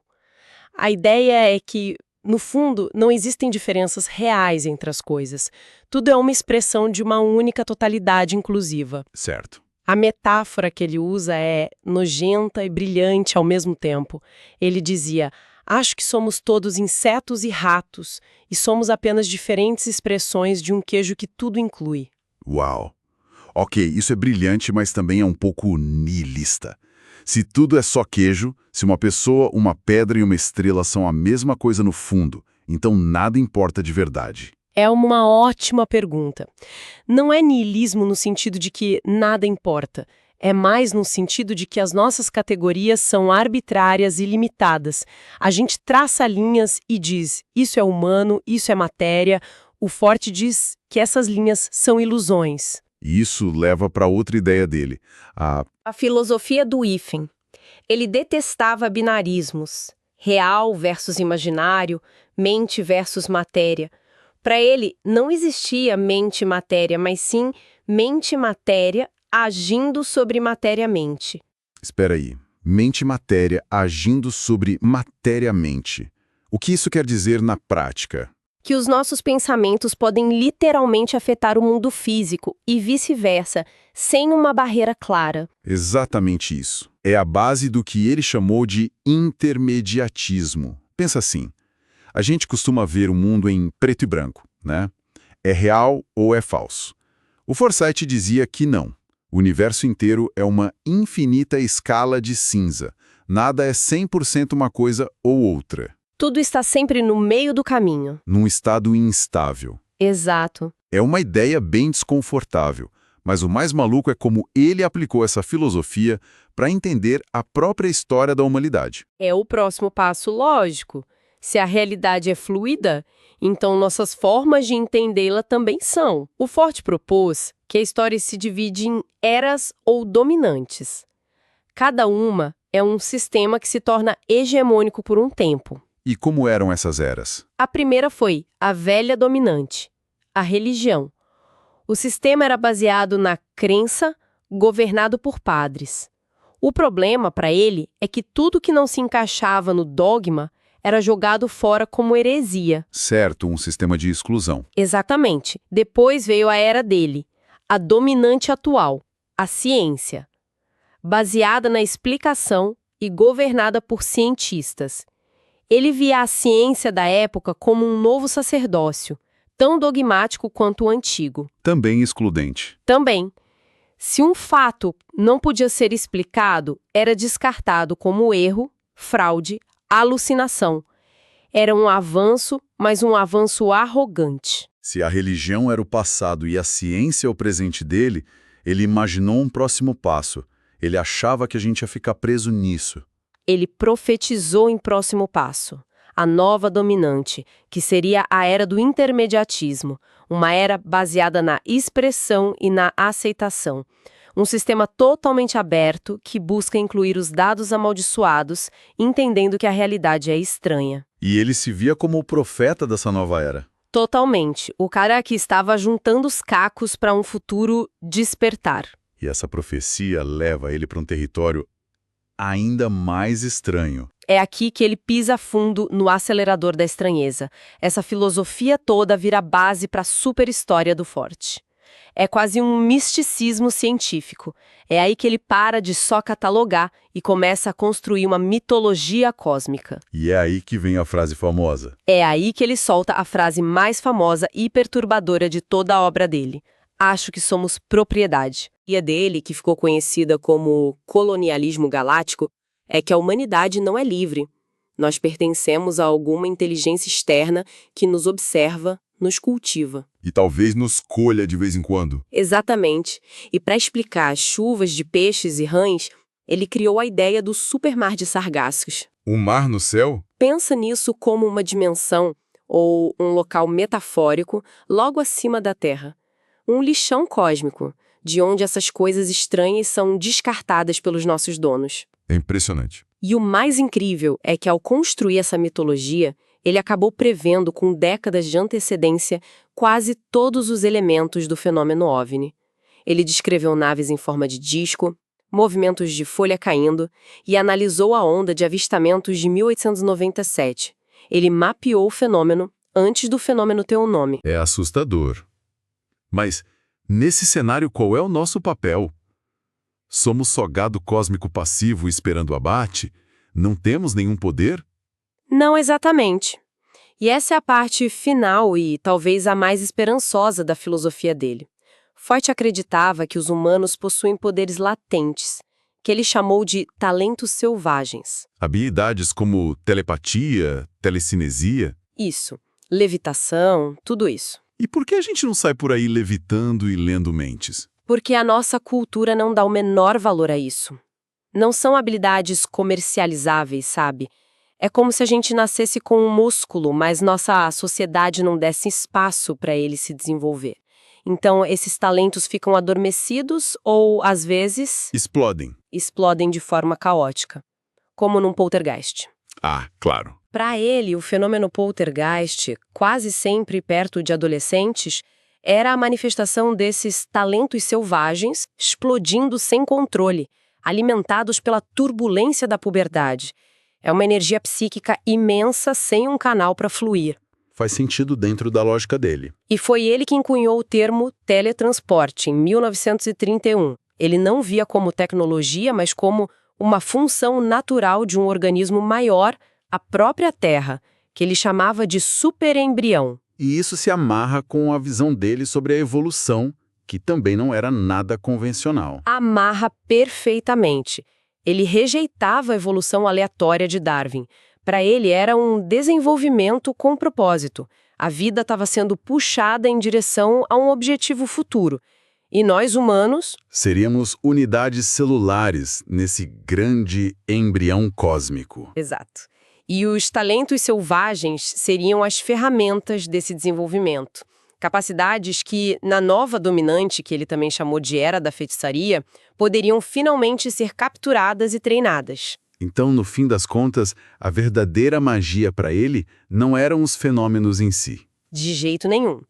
A ideia é que, no fundo, não existem diferenças reais entre as coisas. Tudo é uma expressão de uma única totalidade inclusiva. Certo. A metáfora que ele usa é nojenta e brilhante ao mesmo tempo. Ele dizia, acho que somos todos insetos e ratos, e somos apenas diferentes expressões de um queijo que tudo inclui. Uau! Ok, isso é brilhante, mas também é um pouco niilista. Se tudo é só queijo, se uma pessoa, uma pedra e uma estrela são a mesma coisa no fundo, então nada importa de verdade. É uma ótima pergunta. Não é niilismo no sentido de que nada importa. É mais no sentido de que as nossas categorias são arbitrárias e limitadas. A gente traça linhas e diz, isso é humano, isso é matéria. O Forte diz que essas linhas são ilusões. E isso leva para outra ideia dele, A filosofia do hífen. Ele detestava binarismos. Real versus imaginário, mente versus matéria. Para ele, não existia mente e matéria, mas sim mente e matéria agindo sobre matéria-mente. Espera aí. Mente e matéria agindo sobre matéria-mente. O que isso quer dizer na prática? Que os nossos pensamentos podem literalmente afetar o mundo físico e vice-versa, sem uma barreira clara. Exatamente isso. É a base do que ele chamou de intermediatismo. Pensa assim. A gente costuma ver o mundo em preto e branco, né? É real ou é falso? O Forsyth dizia que não. O universo inteiro é uma infinita escala de cinza. Nada é 100% uma coisa ou outra. Tudo está sempre no meio do caminho. Num estado instável. Exato. É uma ideia bem desconfortável, mas o mais maluco é como ele aplicou essa filosofia para entender a própria história da humanidade. É o próximo passo lógico. Se a realidade é fluida, então nossas formas de entendê-la também são. O Forte propôs que a história se divide em eras ou dominantes. Cada uma é um sistema que se torna hegemônico por um tempo. E como eram essas eras? A primeira foi a velha dominante, a religião. O sistema era baseado na crença, governado por padres. O problema para ele é que tudo que não se encaixava no dogma era jogado fora como heresia. Certo, um sistema de exclusão. Exatamente. Depois veio a era dele, a dominante atual, a ciência, baseada na explicação e governada por cientistas. Ele via a ciência da época como um novo sacerdócio, tão dogmático quanto o antigo. Também excludente. Também. Se um fato não podia ser explicado, era descartado como erro, fraude, alucinação. Era um avanço, mas um avanço arrogante. Se a religião era o passado e a ciência o presente dele, ele imaginou um próximo passo. Ele achava que a gente ia ficar preso nisso. Ele profetizou em próximo passo, a nova dominante, que seria a era do intermediatismo, uma era baseada na expressão e na aceitação. Um sistema totalmente aberto que busca incluir os dados amaldiçoados, entendendo que a realidade é estranha. E ele se via como o profeta dessa nova era. Totalmente. O cara que estava juntando os cacos para um futuro despertar. E essa profecia leva ele para um território ainda mais estranho. É aqui que ele pisa fundo no acelerador da estranheza. Essa filosofia toda vira base para a superhistória do Forte. É quase um misticismo científico. É aí que ele para de só catalogar e começa a construir uma mitologia cósmica. E é aí que vem a frase famosa. É aí que ele solta a frase mais famosa e perturbadora de toda a obra dele. Acho que somos propriedade. E a dele, que ficou conhecida como colonialismo galáctico, é que a humanidade não é livre. Nós pertencemos a alguma inteligência externa que nos observa, nos cultiva. E talvez nos colha de vez em quando. Exatamente. E para explicar as chuvas de peixes e rãs, ele criou a ideia do supermar de Sargassos. Um mar no céu? Pensa nisso como uma dimensão ou um local metafórico logo acima da Terra. Um lixão cósmico, de onde essas coisas estranhas são descartadas pelos nossos donos. É impressionante. E o mais incrível é que, ao construir essa mitologia, ele acabou prevendo com décadas de antecedência quase todos os elementos do fenômeno OVNI. Ele descreveu naves em forma de disco, movimentos de folha caindo e analisou a onda de avistamentos de 1897. Ele mapeou o fenômeno antes do fenômeno ter um nome. É assustador. Mas, nesse cenário, qual é o nosso papel? Somos só gado cósmico passivo esperando o abate? Não temos nenhum poder? Não exatamente. E essa é a parte final e talvez a mais esperançosa da filosofia dele. Forte acreditava que os humanos possuem poderes latentes, que ele chamou de talentos selvagens. Habilidades como telepatia, telecinesia? Isso, levitação, tudo isso. E por que a gente não sai por aí levitando e lendo mentes? Porque a nossa cultura não dá o menor valor a isso. Não são habilidades comercializáveis, sabe? É como se a gente nascesse com um músculo, mas nossa sociedade não desse espaço para ele se desenvolver. Então, esses talentos ficam adormecidos ou, às vezes, explodem de forma caótica, como num poltergeist. Ah, claro. Para ele, o fenômeno poltergeist, quase sempre perto de adolescentes, era a manifestação desses talentos selvagens explodindo sem controle, alimentados pela turbulência da puberdade. É uma energia psíquica imensa sem um canal para fluir. Faz sentido dentro da lógica dele. E foi ele que cunhou o termo teletransporte, em 1931. Ele não via como tecnologia, mas como uma função natural de um organismo maior, a própria Terra, que ele chamava de superembrião. E isso se amarra com a visão dele sobre a evolução, que também não era nada convencional. Amarra perfeitamente. Ele rejeitava a evolução aleatória de Darwin. Para ele era um desenvolvimento com propósito. A vida estava sendo puxada em direção a um objetivo futuro. E nós, humanos... seríamos unidades celulares nesse grande embrião cósmico. Exato. E os talentos selvagens seriam as ferramentas desse desenvolvimento. Capacidades que, na nova dominante, que ele também chamou de Era da Feitiçaria, poderiam finalmente ser capturadas e treinadas. Então, no fim das contas, a verdadeira magia para ele não eram os fenômenos em si. De jeito nenhum.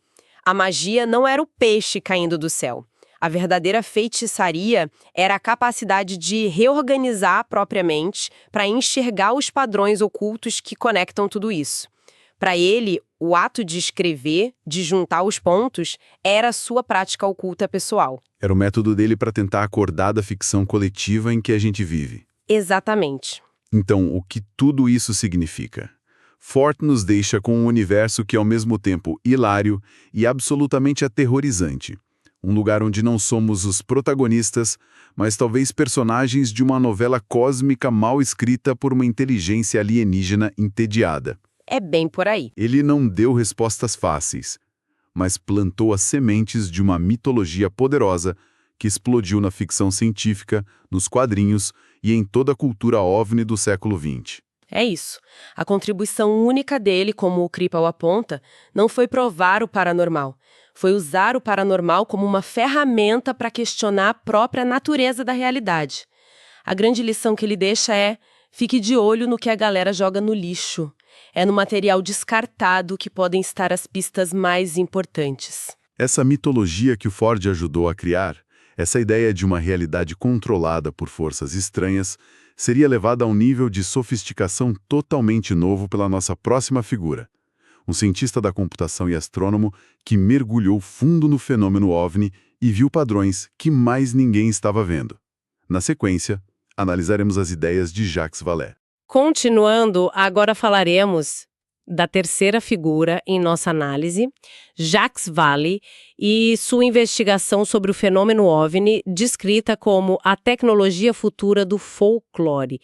A magia não era o peixe caindo do céu. A verdadeira feitiçaria era a capacidade de reorganizar propriamente para enxergar os padrões ocultos que conectam tudo isso. Para ele, o ato de escrever, de juntar os pontos, era a sua prática oculta pessoal. Era o método dele para tentar acordar da ficção coletiva em que a gente vive. Exatamente. Então, o que tudo isso significa? Fort nos deixa com um universo que é ao mesmo tempo hilário e absolutamente aterrorizante. Um lugar onde não somos os protagonistas, mas talvez personagens de uma novela cósmica mal escrita por uma inteligência alienígena entediada. É bem por aí. Ele não deu respostas fáceis, mas plantou as sementes de uma mitologia poderosa que explodiu na ficção científica, nos quadrinhos e em toda a cultura OVNI do século XX. É isso. A contribuição única dele, como o Kripal aponta, não foi provar o paranormal. Foi usar o paranormal como uma ferramenta para questionar a própria natureza da realidade. A grande lição que ele deixa é: fique de olho no que a galera joga no lixo. É no material descartado que podem estar as pistas mais importantes. Essa mitologia que o Ford ajudou a criar, essa ideia de uma realidade controlada por forças estranhas, seria levada a um nível de sofisticação totalmente novo pela nossa próxima figura. Um cientista da computação e astrônomo que mergulhou fundo no fenômeno OVNI e viu padrões que mais ninguém estava vendo. Na sequência, analisaremos as ideias de Jacques Vallée. Continuando, agora falaremos da terceira figura em nossa análise, Jacques Vallée, e sua investigação sobre o fenômeno OVNI, descrita como a tecnologia futura do folclore.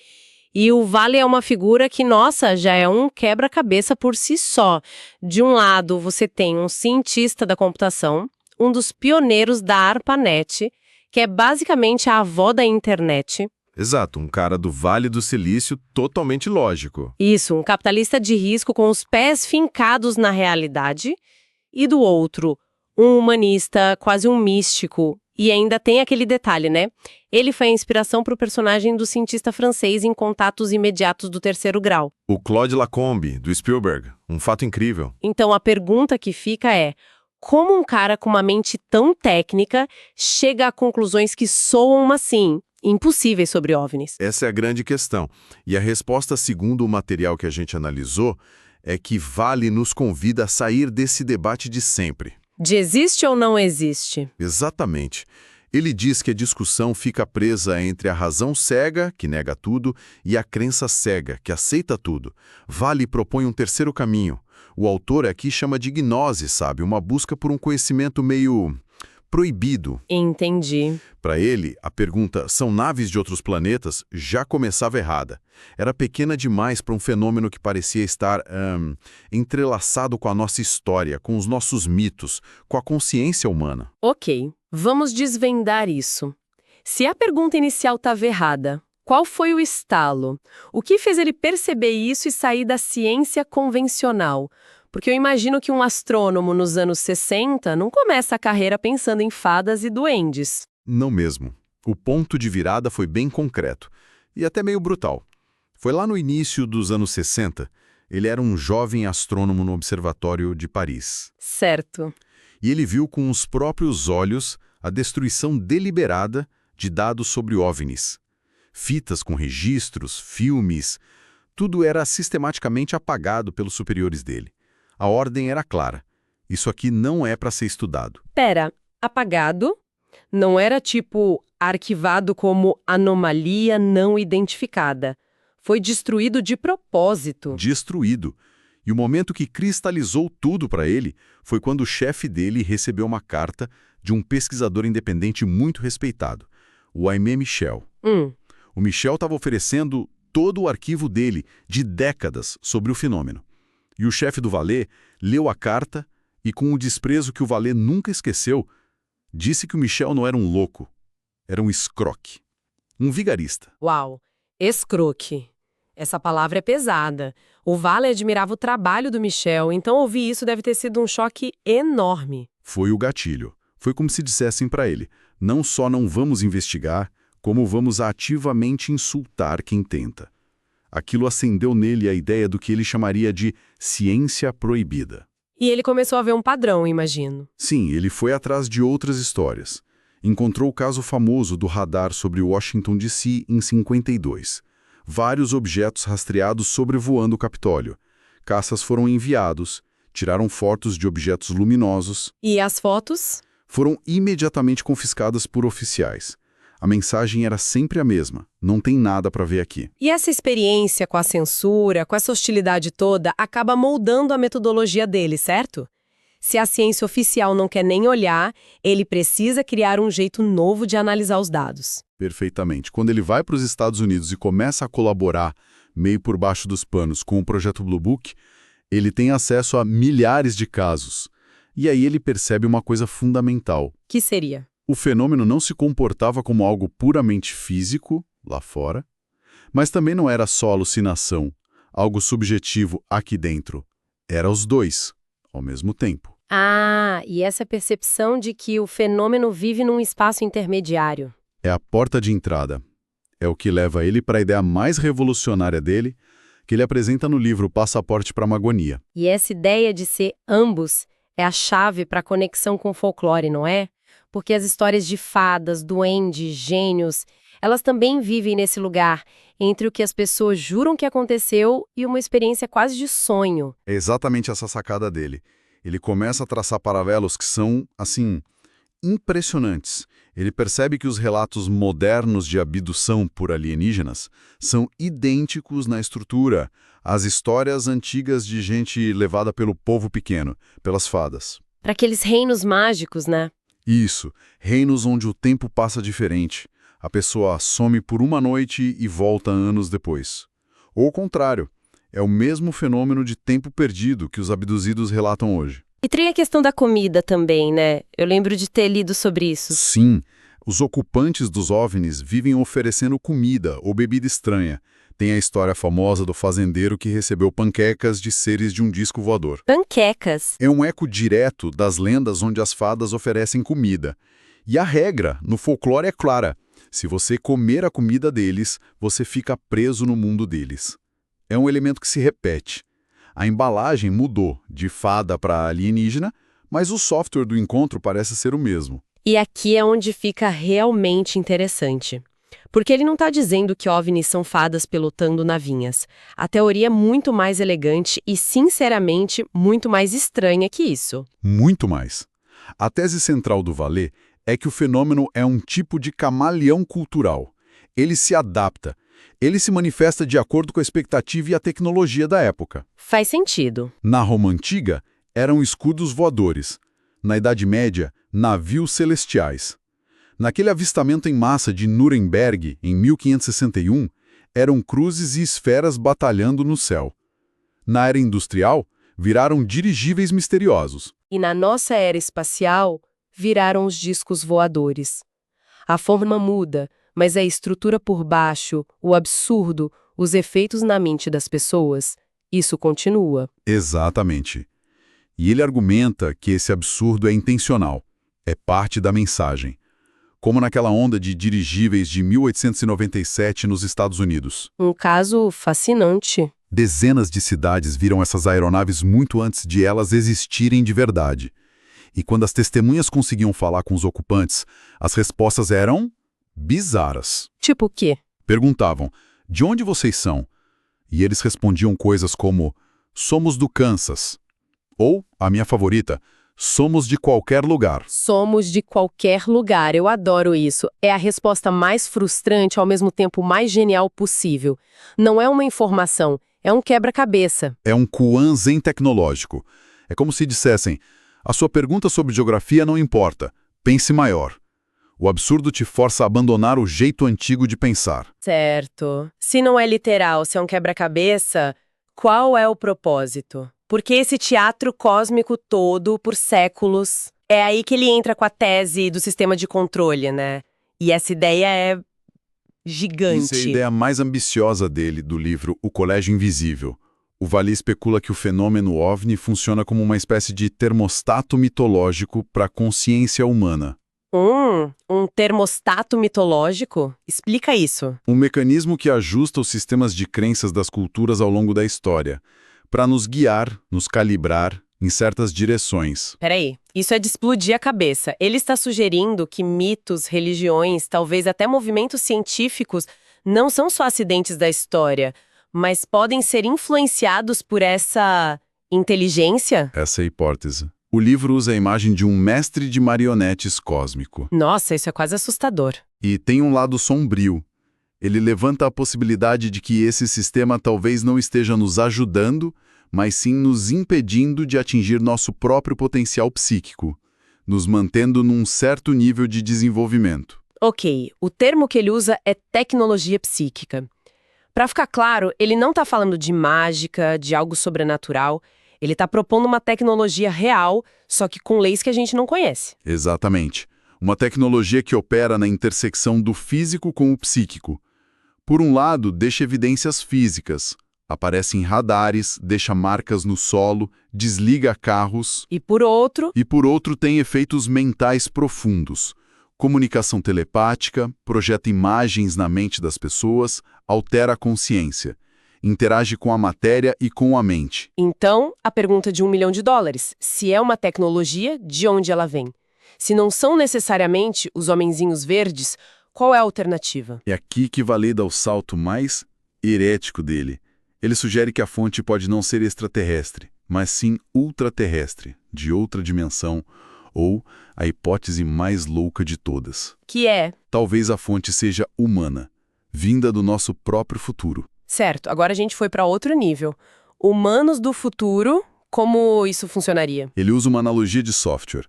E o Vallée é uma figura que, nossa, já é um quebra-cabeça por si só. De um lado, você tem um cientista da computação, um dos pioneiros da ARPANET, que é basicamente a avó da internet. Exato, um cara do Vale do Silício totalmente lógico. Isso, um capitalista de risco com os pés fincados na realidade. E do outro, um humanista, quase um místico. E ainda tem aquele detalhe, né? Ele foi a inspiração para o personagem do cientista francês em Contatos Imediatos do Terceiro Grau. O Claude Lacombe, do Spielberg. Um fato incrível. Então a pergunta que fica é: como um cara com uma mente tão técnica chega a conclusões que soam assim, impossíveis sobre OVNIs? Essa é a grande questão. E a resposta, segundo o material que a gente analisou, é que Vallée nos convida a sair desse debate de sempre. De existe ou não existe? Exatamente. Ele diz que a discussão fica presa entre a razão cega, que nega tudo, e a crença cega, que aceita tudo. Vallée propõe um terceiro caminho. O autor aqui chama de gnose, sabe? Uma busca por um conhecimento meio proibido. Entendi. Para ele, a pergunta "são naves de outros planetas?" já começava errada. Era pequena demais para um fenômeno que parecia estar entrelaçado com a nossa história, com os nossos mitos, com a consciência humana. Ok, vamos desvendar isso. Se a pergunta inicial estava errada, qual foi o estalo? O que fez ele perceber isso e sair da ciência convencional? Porque eu imagino que um astrônomo nos anos 60 não começa a carreira pensando em fadas e duendes. Não mesmo. O ponto de virada foi bem concreto e até meio brutal. Foi lá no início dos anos 60, ele era um jovem astrônomo no Observatório de Paris. Certo. E ele viu com os próprios olhos a destruição deliberada de dados sobre OVNIs. Fitas com registros, filmes, tudo era sistematicamente apagado pelos superiores dele. A ordem era clara. Isso aqui não é para ser estudado. Pera, apagado? Não era tipo arquivado como anomalia não identificada. Foi destruído de propósito. Destruído. E o momento que cristalizou tudo para ele foi quando o chefe dele recebeu uma carta de um pesquisador independente muito respeitado, o Aimé Michel. O Michel estava oferecendo todo o arquivo dele, de décadas, sobre o fenômeno. E o chefe do Vallée leu a carta e, com o desprezo que o Vallée nunca esqueceu, disse que o Michel não era um louco, era um escroque, um vigarista. Uau, escroque. Essa palavra é pesada. O Vale admirava o trabalho do Michel, então ouvir isso deve ter sido um choque enorme. Foi o gatilho. Foi como se dissessem para ele, não só não vamos investigar, como vamos ativamente insultar quem tenta. Aquilo acendeu nele a ideia do que ele chamaria de ciência proibida. E ele começou a ver um padrão, imagino. Sim, ele foi atrás de outras histórias. Encontrou o caso famoso do radar sobre Washington, D.C. em 52. Vários objetos rastreados sobrevoando o Capitólio. Caças foram enviados, tiraram fotos de objetos luminosos. E as fotos? Foram imediatamente confiscadas por oficiais. A mensagem era sempre a mesma, não tem nada para ver aqui. E essa experiência com a censura, com essa hostilidade toda, acaba moldando a metodologia dele, certo? Se a ciência oficial não quer nem olhar, ele precisa criar um jeito novo de analisar os dados. Perfeitamente. Quando ele vai para os Estados Unidos e começa a colaborar, meio por baixo dos panos, com o projeto Blue Book, ele tem acesso a milhares de casos. E aí ele percebe uma coisa fundamental. Que seria? O fenômeno não se comportava como algo puramente físico, lá fora, mas também não era só alucinação, algo subjetivo aqui dentro. Era os dois, ao mesmo tempo. Ah, e essa percepção de que o fenômeno vive num espaço intermediário. É a porta de entrada. É o que leva ele para a ideia mais revolucionária dele, que ele apresenta no livro Passaporte para a Magonia. E essa ideia de ser ambos é a chave para a conexão com o folclore, não é? Porque as histórias de fadas, duendes, gênios, elas também vivem nesse lugar, entre o que as pessoas juram que aconteceu e uma experiência quase de sonho. É exatamente essa sacada dele. Ele começa a traçar paralelos que são, assim, impressionantes. Ele percebe que os relatos modernos de abdução por alienígenas são idênticos na estrutura às histórias antigas de gente levada pelo povo pequeno, pelas fadas. Para aqueles reinos mágicos, né? Isso, reinos onde o tempo passa diferente. A pessoa some por uma noite e volta anos depois. Ou o contrário, é o mesmo fenômeno de tempo perdido que os abduzidos relatam hoje. E tem a questão da comida também, né? Eu lembro de ter lido sobre isso. Sim, os ocupantes dos OVNIs vivem oferecendo comida ou bebida estranha. Tem a história famosa do fazendeiro que recebeu panquecas de seres de um disco voador. Panquecas? É um eco direto das lendas onde as fadas oferecem comida. E a regra no folclore é clara. Se você comer a comida deles, você fica preso no mundo deles. É um elemento que se repete. A embalagem mudou de fada para alienígena, mas o software do encontro parece ser o mesmo. E aqui é onde fica realmente interessante. Porque ele não está dizendo que OVNIs são fadas pilotando navinhas. A teoria é muito mais elegante e, sinceramente, muito mais estranha que isso. Muito mais. A tese central do Vallée é que o fenômeno é um tipo de camaleão cultural. Ele se adapta. Ele se manifesta de acordo com a expectativa e a tecnologia da época. Faz sentido. Na Roma Antiga, eram escudos voadores. Na Idade Média, navios celestiais. Naquele avistamento em massa de Nuremberg, em 1561, eram cruzes e esferas batalhando no céu. Na era industrial, viraram dirigíveis misteriosos. E na nossa era espacial, viraram os discos voadores. A forma muda, mas a estrutura por baixo, o absurdo, os efeitos na mente das pessoas, isso continua. Exatamente. E ele argumenta que esse absurdo é intencional, é parte da mensagem. Como naquela onda de dirigíveis de 1897 nos Estados Unidos. Um caso fascinante. Dezenas de cidades viram essas aeronaves muito antes de elas existirem de verdade. E quando as testemunhas conseguiam falar com os ocupantes, as respostas eram bizarras. Tipo o quê? Perguntavam, de onde vocês são? E eles respondiam coisas como, somos do Kansas. Ou, a minha favorita, somos de qualquer lugar. Somos de qualquer lugar, eu adoro isso. É a resposta mais frustrante, ao mesmo tempo mais genial possível. Não é uma informação, é um quebra-cabeça. É um Kuan Zen tecnológico. É como se dissessem, a sua pergunta sobre geografia não importa, pense maior. O absurdo te força a abandonar o jeito antigo de pensar. Certo. Se não é literal, se é um quebra-cabeça, qual é o propósito? Porque esse teatro cósmico todo, por séculos, é aí que ele entra com a tese do sistema de controle, né? E essa ideia é gigante. Isso é a ideia mais ambiciosa dele, do livro O Colégio Invisível. O Vallée especula que o fenômeno OVNI funciona como uma espécie de termostato mitológico para a consciência humana. Um termostato mitológico? Explica isso. Um mecanismo que ajusta os sistemas de crenças das culturas ao longo da história, para nos guiar, nos calibrar em certas direções. Peraí, isso é de explodir a cabeça. Ele está sugerindo que mitos, religiões, talvez até movimentos científicos não são só acidentes da história, mas podem ser influenciados por essa inteligência? Essa é a hipótese. O livro usa a imagem de um mestre de marionetes cósmico. Nossa, isso é quase assustador. E tem um lado sombrio. Ele levanta a possibilidade de que esse sistema talvez não esteja nos ajudando, mas sim nos impedindo de atingir nosso próprio potencial psíquico, nos mantendo num certo nível de desenvolvimento. Ok, o termo que ele usa é tecnologia psíquica. Para ficar claro, ele não está falando de mágica, de algo sobrenatural. Ele está propondo uma tecnologia real, só que com leis que a gente não conhece. Exatamente. Uma tecnologia que opera na intersecção do físico com o psíquico. Por um lado, deixa evidências físicas. Aparece em radares, deixa marcas no solo, desliga carros. E por outro, tem efeitos mentais profundos. Comunicação telepática, projeta imagens na mente das pessoas, altera a consciência. Interage com a matéria e com a mente. Então, a pergunta de $1 milhão. Se é uma tecnologia, de onde ela vem? Se não são necessariamente os homenzinhos verdes, qual é a alternativa? É aqui que Vallée dá o salto mais herético dele. Ele sugere que a fonte pode não ser extraterrestre, mas sim ultraterrestre, de outra dimensão, ou a hipótese mais louca de todas. Que é? Talvez a fonte seja humana, vinda do nosso próprio futuro. Certo, agora a gente foi para outro nível. Humanos do futuro, como isso funcionaria? Ele usa uma analogia de software.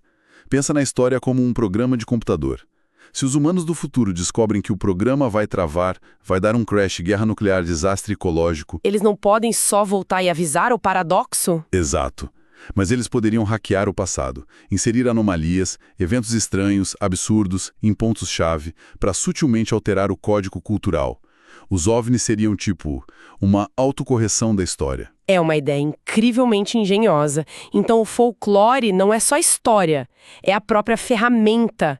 Pensa na história como um programa de computador. Se os humanos do futuro descobrem que o programa vai travar, vai dar um crash, guerra nuclear, desastre ecológico... Eles não podem só voltar e avisar o paradoxo? Exato. Mas eles poderiam hackear o passado, inserir anomalias, eventos estranhos, absurdos, em pontos-chave, para sutilmente alterar o código cultural. Os OVNIs seriam tipo uma autocorreção da história. É uma ideia incrivelmente engenhosa. Então o folclore não é só história, é a própria ferramenta.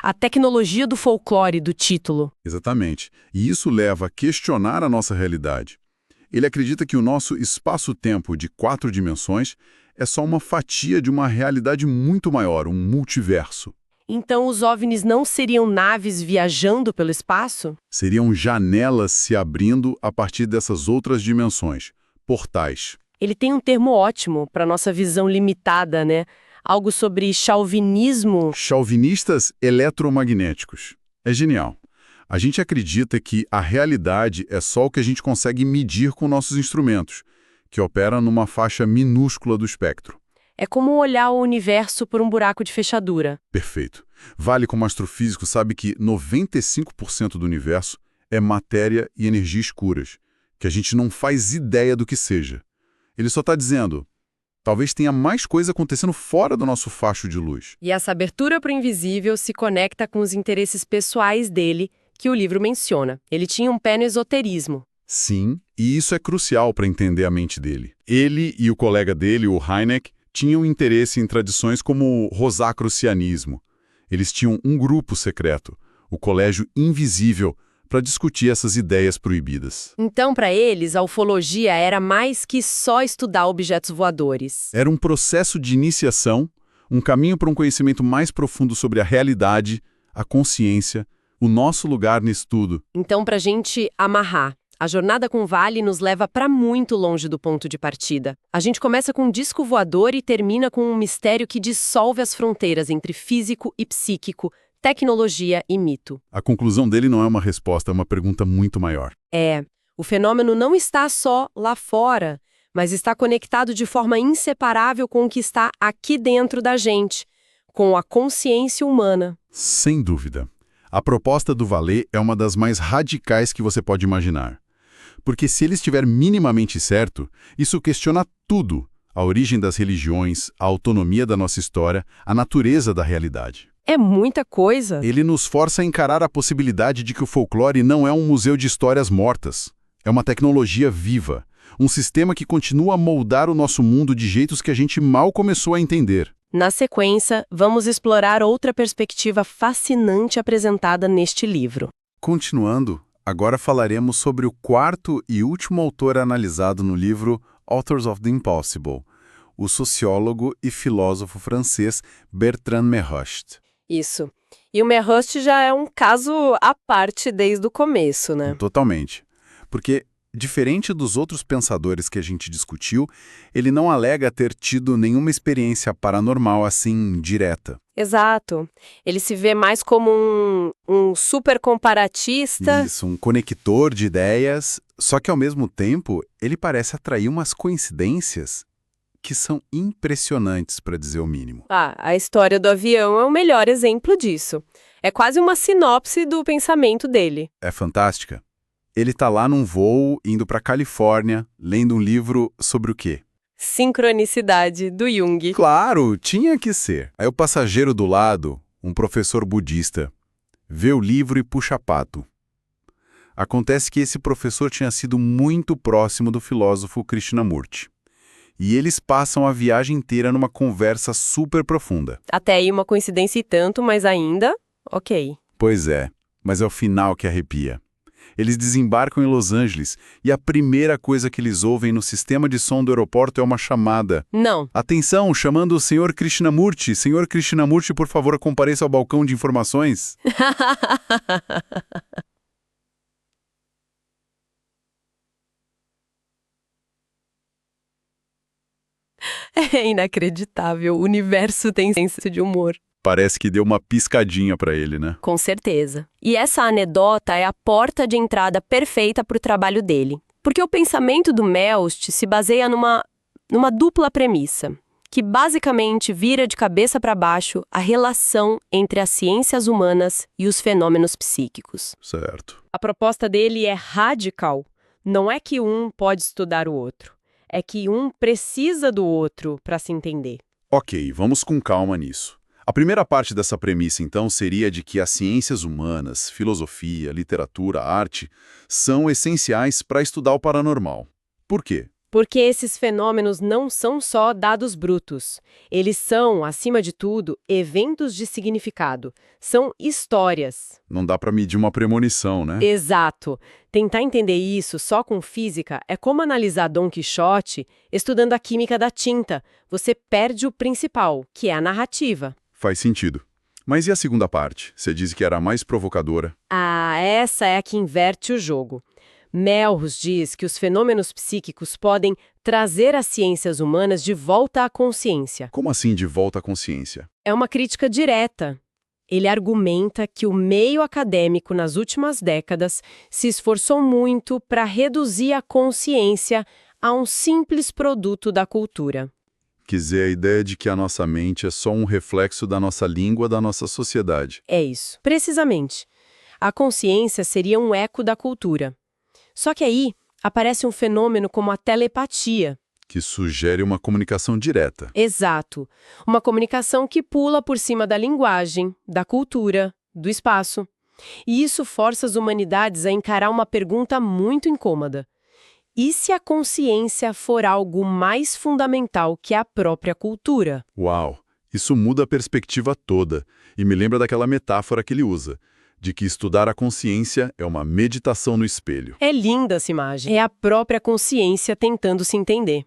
A tecnologia do folclore do título. Exatamente. E isso leva a questionar a nossa realidade. Ele acredita que o nosso espaço-tempo de 4 dimensões é só uma fatia de uma realidade muito maior, um multiverso. Então os OVNIs não seriam naves viajando pelo espaço? Seriam janelas se abrindo a partir dessas outras dimensões, portais. Ele tem um termo ótimo para nossa visão limitada, né? Algo sobre chauvinismo. Chauvinistas eletromagnéticos. É genial. A gente acredita que a realidade é só o que a gente consegue medir com nossos instrumentos, que opera numa faixa minúscula do espectro. É como olhar o universo por um buraco de fechadura. Perfeito. Vale, como astrofísico, sabe que 95% do universo é matéria e energia escuras, que a gente não faz ideia do que seja. Ele só está dizendo, talvez tenha mais coisa acontecendo fora do nosso facho de luz. E essa abertura para o invisível se conecta com os interesses pessoais dele, que o livro menciona. Ele tinha um pé no esoterismo. Sim, e isso é crucial para entender a mente dele. Ele e o colega dele, o Hynek, tinham interesse em tradições como o rosacrucianismo. Eles tinham um grupo secreto, o Colégio Invisível, para discutir essas ideias proibidas. Então, para eles, a ufologia era mais que só estudar objetos voadores. Era um processo de iniciação, um caminho para um conhecimento mais profundo sobre a realidade, a consciência, o nosso lugar nisso tudo. Então, para a gente amarrar, a jornada com Vallée nos leva para muito longe do ponto de partida. A gente começa com um disco voador e termina com um mistério que dissolve as fronteiras entre físico e psíquico, tecnologia e mito. A conclusão dele não é uma resposta, é uma pergunta muito maior. O fenômeno não está só lá fora, mas está conectado de forma inseparável com o que está aqui dentro da gente, com a consciência humana. Sem dúvida. A proposta do Vallée é uma das mais radicais que você pode imaginar. Porque se ele estiver minimamente certo, isso questiona tudo. A origem das religiões, a autonomia da nossa história, a natureza da realidade. É muita coisa. Ele nos força a encarar a possibilidade de que o folclore não é um museu de histórias mortas. É uma tecnologia viva, um sistema que continua a moldar o nosso mundo de jeitos que a gente mal começou a entender. Na sequência, vamos explorar outra perspectiva fascinante apresentada neste livro. Continuando, agora falaremos sobre o quarto e último autor analisado no livro Authors of the Impossible, o sociólogo e filósofo francês Bertrand Meerhost. Isso. E o Meerhost já é um caso à parte desde o começo, né? Totalmente. Porque, diferente dos outros pensadores que a gente discutiu, ele não alega ter tido nenhuma experiência paranormal assim, direta. Exato. Ele se vê mais como um super comparatista. Isso, um conector de ideias, só que ao mesmo tempo ele parece atrair umas coincidências que são impressionantes, para dizer o mínimo. A história do avião é o melhor exemplo disso. É quase uma sinopse do pensamento dele. É fantástica. Ele está lá num voo, indo para Califórnia, lendo um livro sobre o quê? Sincronicidade, do Jung. Claro, tinha que ser. Aí o passageiro do lado, um professor budista, vê o livro e puxa pato. Acontece que esse professor tinha sido muito próximo do filósofo Krishnamurti. E eles passam a viagem inteira numa conversa super profunda. Até aí uma coincidência e tanto, mas ainda, ok. Pois é, mas é o final que arrepia. Eles desembarcam em Los Angeles e a primeira coisa que eles ouvem no sistema de som do aeroporto é uma chamada. Não. Atenção, chamando o Sr. Krishnamurti. Sr. Krishnamurti, por favor, compareça ao balcão de informações. É inacreditável. O universo tem senso de humor. Parece que deu uma piscadinha para ele, né? Com certeza. E essa anedota é a porta de entrada perfeita para o trabalho dele. Porque o pensamento do Meerhost se baseia numa dupla premissa, que basicamente vira de cabeça para baixo a relação entre as ciências humanas e os fenômenos psíquicos. Certo. A proposta dele é radical. Não é que um pode estudar o outro. É que um precisa do outro para se entender. Ok, vamos com calma nisso. A primeira parte dessa premissa, então, seria de que as ciências humanas, filosofia, literatura, arte, são essenciais para estudar o paranormal. Por quê? Porque esses fenômenos não são só dados brutos. Eles são, acima de tudo, eventos de significado. São histórias. Não dá para medir uma premonição, né? Exato. Tentar entender isso só com física é como analisar Dom Quixote estudando a química da tinta. Você perde o principal, que é a narrativa. Faz sentido. Mas e a segunda parte? Você disse que era a mais provocadora. Essa é a que inverte o jogo. Meerhost diz que os fenômenos psíquicos podem trazer as ciências humanas de volta à consciência. Como assim de volta à consciência? É uma crítica direta. Ele argumenta que o meio acadêmico, nas últimas décadas, se esforçou muito para reduzir a consciência a um simples produto da cultura. Quer dizer, a ideia de que a nossa mente é só um reflexo da nossa língua, da nossa sociedade. É isso, precisamente. A consciência seria um eco da cultura. Só que aí aparece um fenômeno como a telepatia. Que sugere uma comunicação direta. Exato. Uma comunicação que pula por cima da linguagem, da cultura, do espaço. E isso força as humanidades a encarar uma pergunta muito incômoda. E se a consciência for algo mais fundamental que a própria cultura? Uau! Isso muda a perspectiva toda e me lembra daquela metáfora que ele usa, de que estudar a consciência é uma meditação no espelho. É linda essa imagem. É a própria consciência tentando se entender.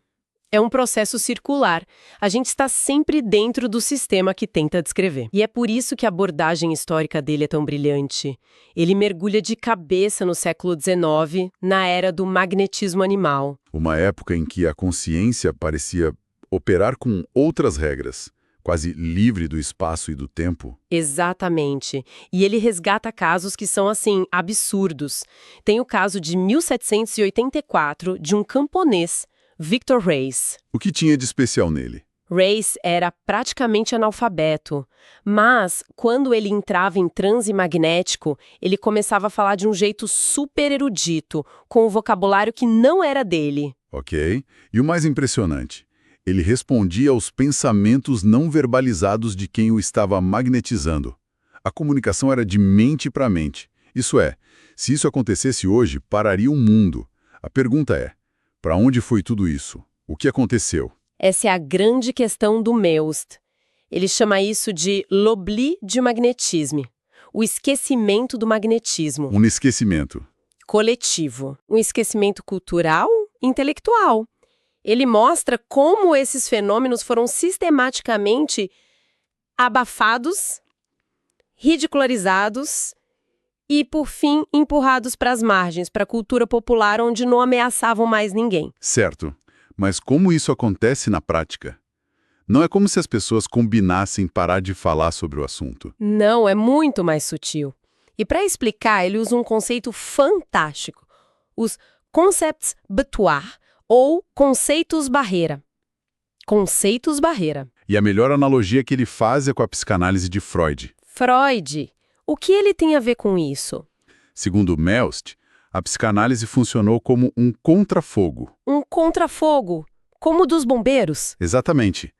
É um processo circular. A gente está sempre dentro do sistema que tenta descrever. E é por isso que a abordagem histórica dele é tão brilhante. Ele mergulha de cabeça no século XIX, na era do magnetismo animal. Uma época em que a consciência parecia operar com outras regras, quase livre do espaço e do tempo. Exatamente. E ele resgata casos que são, assim, absurdos. Tem o caso de 1784 de um camponês, Victor Reis. O que tinha de especial nele? Reis era praticamente analfabeto, mas quando ele entrava em transe magnético, ele começava a falar de um jeito super erudito, com um vocabulário que não era dele. Ok. E o mais impressionante, Ele respondia aos pensamentos não verbalizados de quem o estava magnetizando. A comunicação era de mente para mente. Isso é, se isso acontecesse hoje, pararia o mundo. A pergunta é, para onde foi tudo isso? O que aconteceu? Essa é a grande questão do Meust. Ele chama isso de l'oubli du magnétisme, o esquecimento do magnetismo. Um esquecimento. Coletivo. Um esquecimento cultural e intelectual. Ele mostra como esses fenômenos foram sistematicamente abafados, ridicularizados e, por fim, empurrados para as margens, para a cultura popular onde não ameaçavam mais ninguém. Certo. Mas como isso acontece na prática? Não é como se as pessoas combinassem parar de falar sobre o assunto. Não, é muito mais sutil. E para explicar, ele usa um conceito fantástico. Os concepts butoir, ou conceitos barreira. Conceitos barreira. E a melhor analogia que ele faz é com a psicanálise de Freud. Freud. O que ele tem a ver com isso? Segundo Meust, a psicanálise funcionou como um contrafogo. Um contrafogo, como o dos bombeiros. Exatamente.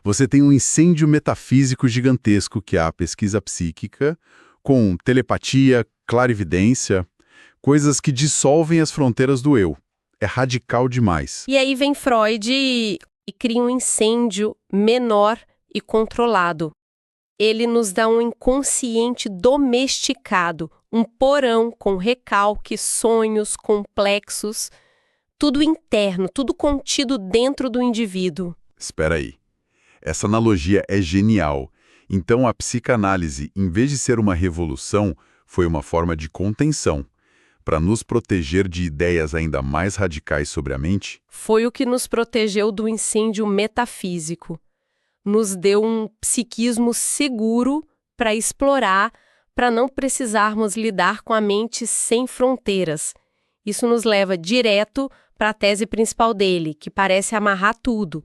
Você tem um incêndio metafísico gigantesco que é a pesquisa psíquica, com telepatia, clarividência, coisas que dissolvem as fronteiras do eu. É radical demais. E aí vem Freud e cria um incêndio menor e controlado. Ele nos dá um inconsciente domesticado, um porão com recalque, sonhos complexos, tudo interno, tudo contido dentro do indivíduo. Espera aí. Essa analogia é genial. Então a psicanálise, em vez de ser uma revolução, foi uma forma de contenção, para nos proteger de ideias ainda mais radicais sobre a mente? Foi o que nos protegeu do incêndio metafísico. Nos deu um psiquismo seguro para explorar, para não precisarmos lidar com a mente sem fronteiras. Isso nos leva direto para a tese principal dele, que parece amarrar tudo.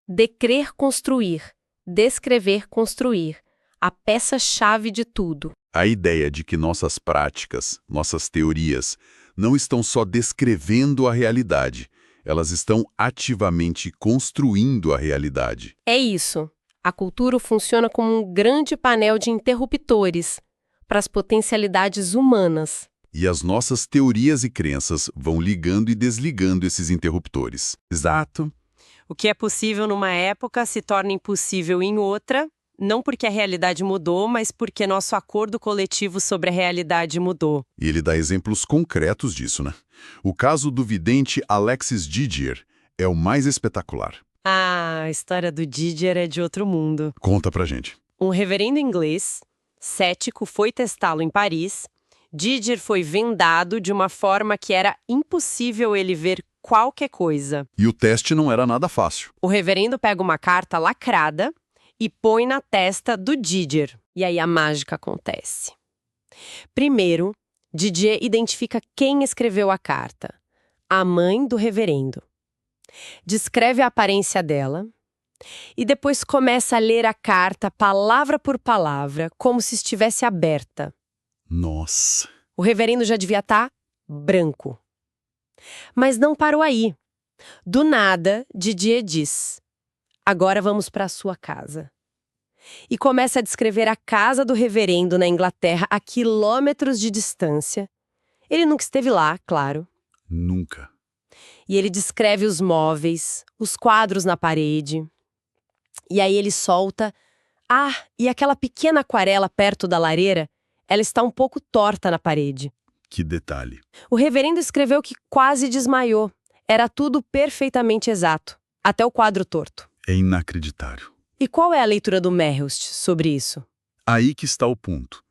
Decrer construir, descrever construir, a peça-chave de tudo. A ideia de que nossas práticas, nossas teorias, não estão só descrevendo a realidade, elas estão ativamente construindo a realidade. É isso. A cultura funciona como um grande painel de interruptores para as potencialidades humanas. E as nossas teorias e crenças vão ligando e desligando esses interruptores. Exato. O que é possível numa época se torna impossível em outra, não porque a realidade mudou, mas porque nosso acordo coletivo sobre a realidade mudou. E ele dá exemplos concretos disso, né? O caso do vidente Alexis Didier é o mais espetacular. Ah, a história do Didier é de outro mundo. Conta pra gente. Um reverendo inglês, cético, foi testá-lo em Paris. Didier foi vendado de uma forma que era impossível ele ver qualquer coisa. E o teste não era nada fácil. O reverendo pega uma carta lacrada e põe na testa do Didier. E aí a mágica acontece. Primeiro, Didier identifica quem escreveu a carta. A mãe do reverendo. Descreve a aparência dela e depois começa a ler a carta palavra por palavra, como se estivesse aberta. Nossa! O reverendo já devia estar branco. Mas não parou aí. Do nada, Didier diz: agora vamos para a sua casa. E começa a descrever a casa do reverendo na Inglaterra a quilômetros de distância. Ele nunca esteve lá, claro. Nunca. E ele descreve os móveis, os quadros na parede. E aí ele solta: ah, e aquela pequena aquarela perto da lareira, ela está um pouco torta na parede. Que detalhe. O reverendo escreveu que quase desmaiou. Era tudo perfeitamente exato, até o quadro torto. É inacreditável. E qual é a leitura do Meust sobre isso? Aí que está o ponto.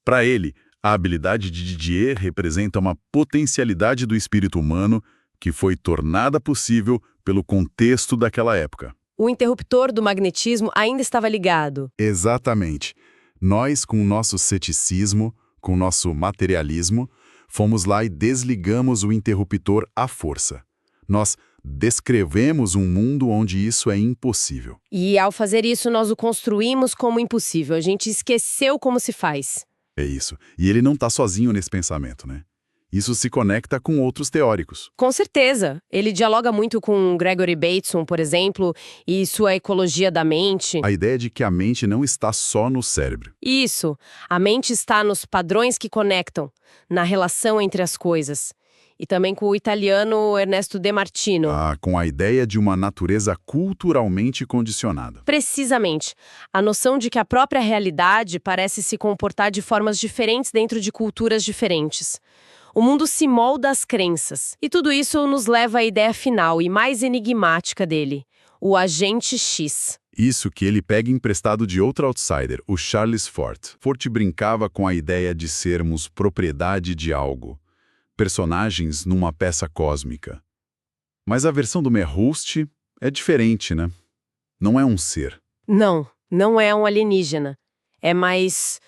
Para ele, a habilidade de Didier representa uma potencialidade do espírito humano que foi tornada possível pelo contexto daquela época. O interruptor do magnetismo ainda estava ligado. Exatamente. Nós, com o nosso ceticismo, com o nosso materialismo, fomos lá e desligamos o interruptor à força. Nós descrevemos um mundo onde isso é impossível. E ao fazer isso, nós o construímos como impossível. A gente esqueceu como se faz. É isso. E ele não está sozinho nesse pensamento, né? Isso se conecta com outros teóricos. Com certeza. Ele dialoga muito com Gregory Bateson, por exemplo, e sua ecologia da mente. A ideia de que a mente não está só no cérebro. Isso. A mente está nos padrões que conectam, na relação entre as coisas. E também com o italiano Ernesto De Martino. Com a ideia de uma natureza culturalmente condicionada. Precisamente. A noção de que a própria realidade parece se comportar de formas diferentes dentro de culturas diferentes. O mundo se molda às crenças. E tudo isso nos leva à ideia final e mais enigmática dele, o agente X. Isso que ele pega emprestado de outro outsider, o Charles Fort. Fort brincava com a ideia de sermos propriedade de algo, personagens numa peça cósmica. Mas a versão do Merhulst é diferente, né? Não é um ser. Não é um alienígena. É mais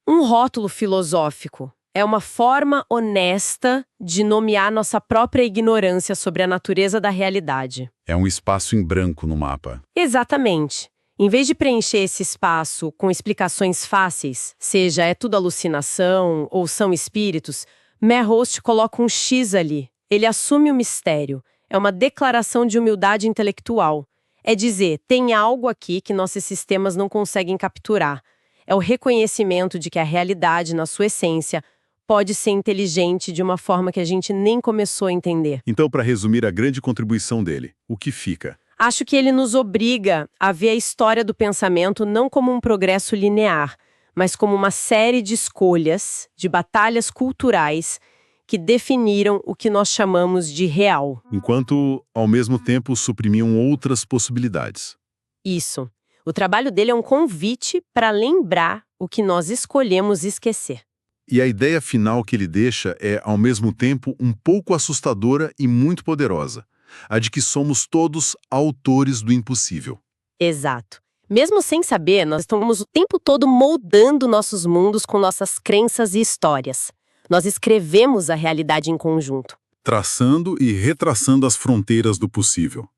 um rótulo filosófico. É uma forma honesta de nomear nossa própria ignorância sobre a natureza da realidade. É um espaço em branco no mapa. Exatamente. Em vez de preencher esse espaço com explicações fáceis, seja é tudo alucinação ou são espíritos, Merhulst coloca um X ali. Ele assume o mistério. É uma declaração de humildade intelectual. É dizer, tem algo aqui que nossos sistemas não conseguem capturar. É o reconhecimento de que a realidade, na sua essência, pode ser inteligente de uma forma que a gente nem começou a entender. Então, para resumir a grande contribuição dele, o que fica? Acho que ele nos obriga a ver a história do pensamento não como um progresso linear, mas como uma série de escolhas, de batalhas culturais que definiram o que nós chamamos de real. Enquanto, ao mesmo tempo, suprimiam outras possibilidades. Isso. O trabalho dele é um convite para lembrar o que nós escolhemos esquecer. E a ideia final que ele deixa é, ao mesmo tempo, um pouco assustadora e muito poderosa. A de que somos todos autores do impossível. Exato. Mesmo sem saber, nós estamos o tempo todo moldando nossos mundos com nossas crenças e histórias. Nós escrevemos a realidade em conjunto. Traçando e retraçando as fronteiras do possível.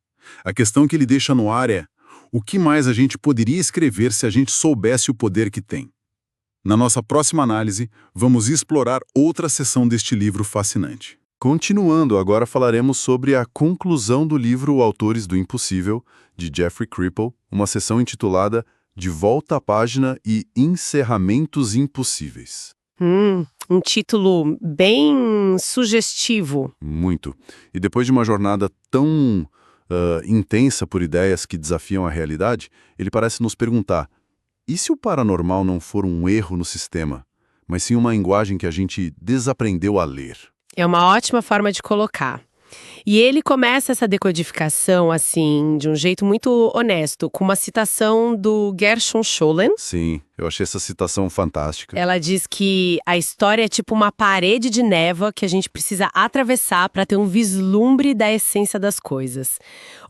A questão que ele deixa no ar é: o que mais a gente poderia escrever se a gente soubesse o poder que tem? Na nossa próxima análise, vamos explorar outra seção deste livro fascinante. Continuando, agora falaremos sobre a conclusão do livro Autores do Impossível, de Jeffrey Kripal, uma seção intitulada De Volta à Página e Encerramentos Impossíveis. Um título bem sugestivo. Muito. E depois de uma jornada tão intensa por ideias que desafiam a realidade, ele parece nos perguntar: e se o paranormal não for um erro no sistema, mas sim uma linguagem que a gente desaprendeu a ler? É uma ótima forma de colocar. E ele começa essa decodificação, assim, de um jeito muito honesto, com uma citação do Gershon Scholem. Sim, eu achei essa citação fantástica. Ela diz que a história é tipo uma parede de névoa que a gente precisa atravessar para ter um vislumbre da essência das coisas.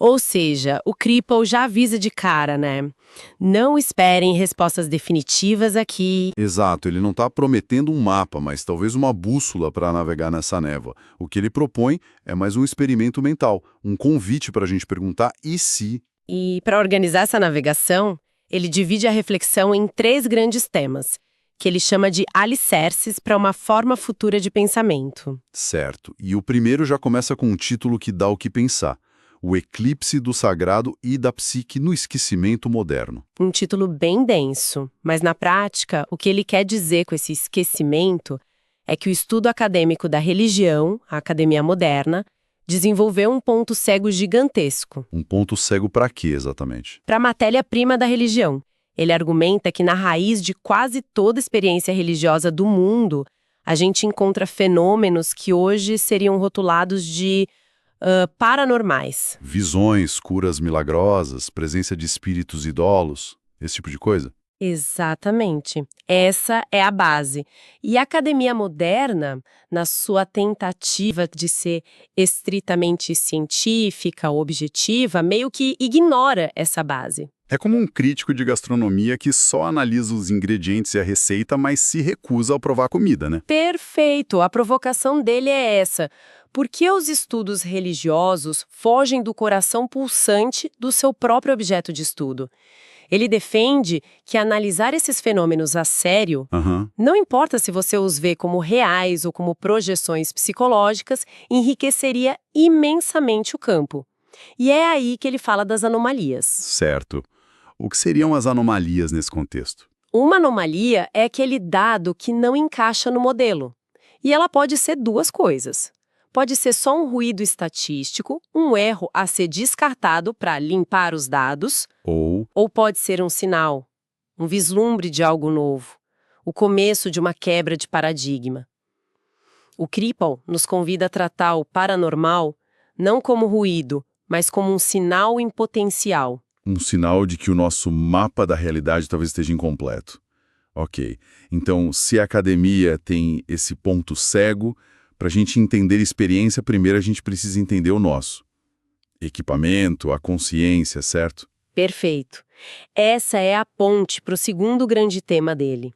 Ou seja, o Kripal já avisa de cara, né? Não esperem respostas definitivas aqui. Exato, ele não está prometendo um mapa, mas talvez uma bússola para navegar nessa névoa. O que ele propõe é mais um experimento mental, um convite para a gente perguntar e se... E para organizar essa navegação, ele divide a reflexão em 3 grandes temas, que ele chama de alicerces para uma forma futura de pensamento. Certo, e o primeiro já começa com um título que dá o que pensar: O Eclipse do Sagrado e da Psique no Esquecimento Moderno. Um título bem denso, mas na prática, o que ele quer dizer com esse esquecimento é que o estudo acadêmico da religião, a academia moderna, desenvolveu um ponto cego gigantesco. Um ponto cego para quê, exatamente? Para a matéria-prima da religião. Ele argumenta que na raiz de quase toda experiência religiosa do mundo, a gente encontra fenômenos que hoje seriam rotulados de paranormais. Visões, curas milagrosas, presença de espíritos idolos, esse tipo de coisa? Exatamente. Essa é a base. E a academia moderna, na sua tentativa de ser estritamente científica, objetiva, meio que ignora essa base. É como um crítico de gastronomia que só analisa os ingredientes e a receita, mas se recusa a provar a comida, né? Perfeito! A provocação dele é essa. Por que os estudos religiosos fogem do coração pulsante do seu próprio objeto de estudo? Ele defende que analisar esses fenômenos a sério, não importa se você os vê como reais ou como projeções psicológicas, enriqueceria imensamente o campo. E é aí que ele fala das anomalias. Certo. O que seriam as anomalias nesse contexto? Uma anomalia é aquele dado que não encaixa no modelo. E ela pode ser duas coisas. Pode ser só um ruído estatístico, um erro a ser descartado para limpar os dados, ou pode ser um sinal, um vislumbre de algo novo, o começo de uma quebra de paradigma. O Kripal nos convida a tratar o paranormal não como ruído, mas como um sinal em potencial. Um sinal de que o nosso mapa da realidade talvez esteja incompleto. Ok. Então, se a academia tem esse ponto cego, para a gente entender a experiência, primeiro a gente precisa entender o nosso. Equipamento, a consciência, certo? Perfeito. Essa é a ponte para o segundo grande tema dele.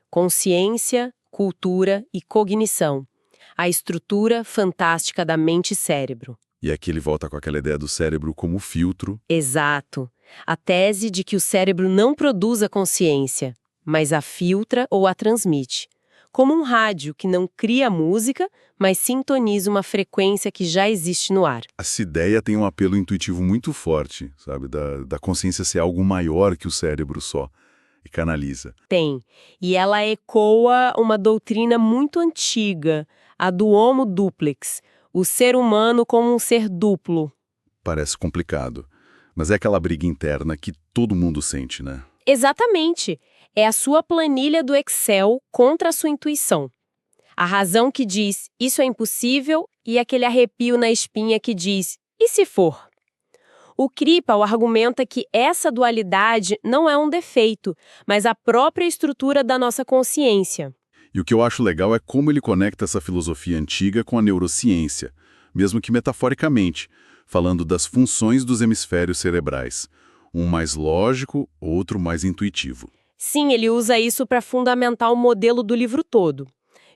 Consciência, cultura e cognição. A estrutura fantástica da mente e cérebro. E aqui ele volta com aquela ideia do cérebro como filtro. Exato. A tese de que o cérebro não produz a consciência, mas a filtra ou a transmite. Como um rádio que não cria música, mas sintoniza uma frequência que já existe no ar. Essa ideia tem um apelo intuitivo muito forte, sabe? Da consciência ser algo maior que o cérebro só, e canaliza. Tem. E ela ecoa uma doutrina muito antiga, a do Homo duplex, o ser humano como um ser duplo. Parece complicado, mas é aquela briga interna que todo mundo sente, né? Exatamente. É a sua planilha do Excel contra a sua intuição. A razão que diz, isso é impossível, e aquele arrepio na espinha que diz, e se for? O Kripal argumenta que essa dualidade não é um defeito, mas a própria estrutura da nossa consciência. E o que eu acho legal é como ele conecta essa filosofia antiga com a neurociência, mesmo que metaforicamente, falando das funções dos hemisférios cerebrais. Um mais lógico, outro mais intuitivo. Sim, ele usa isso para fundamentar o modelo do livro todo.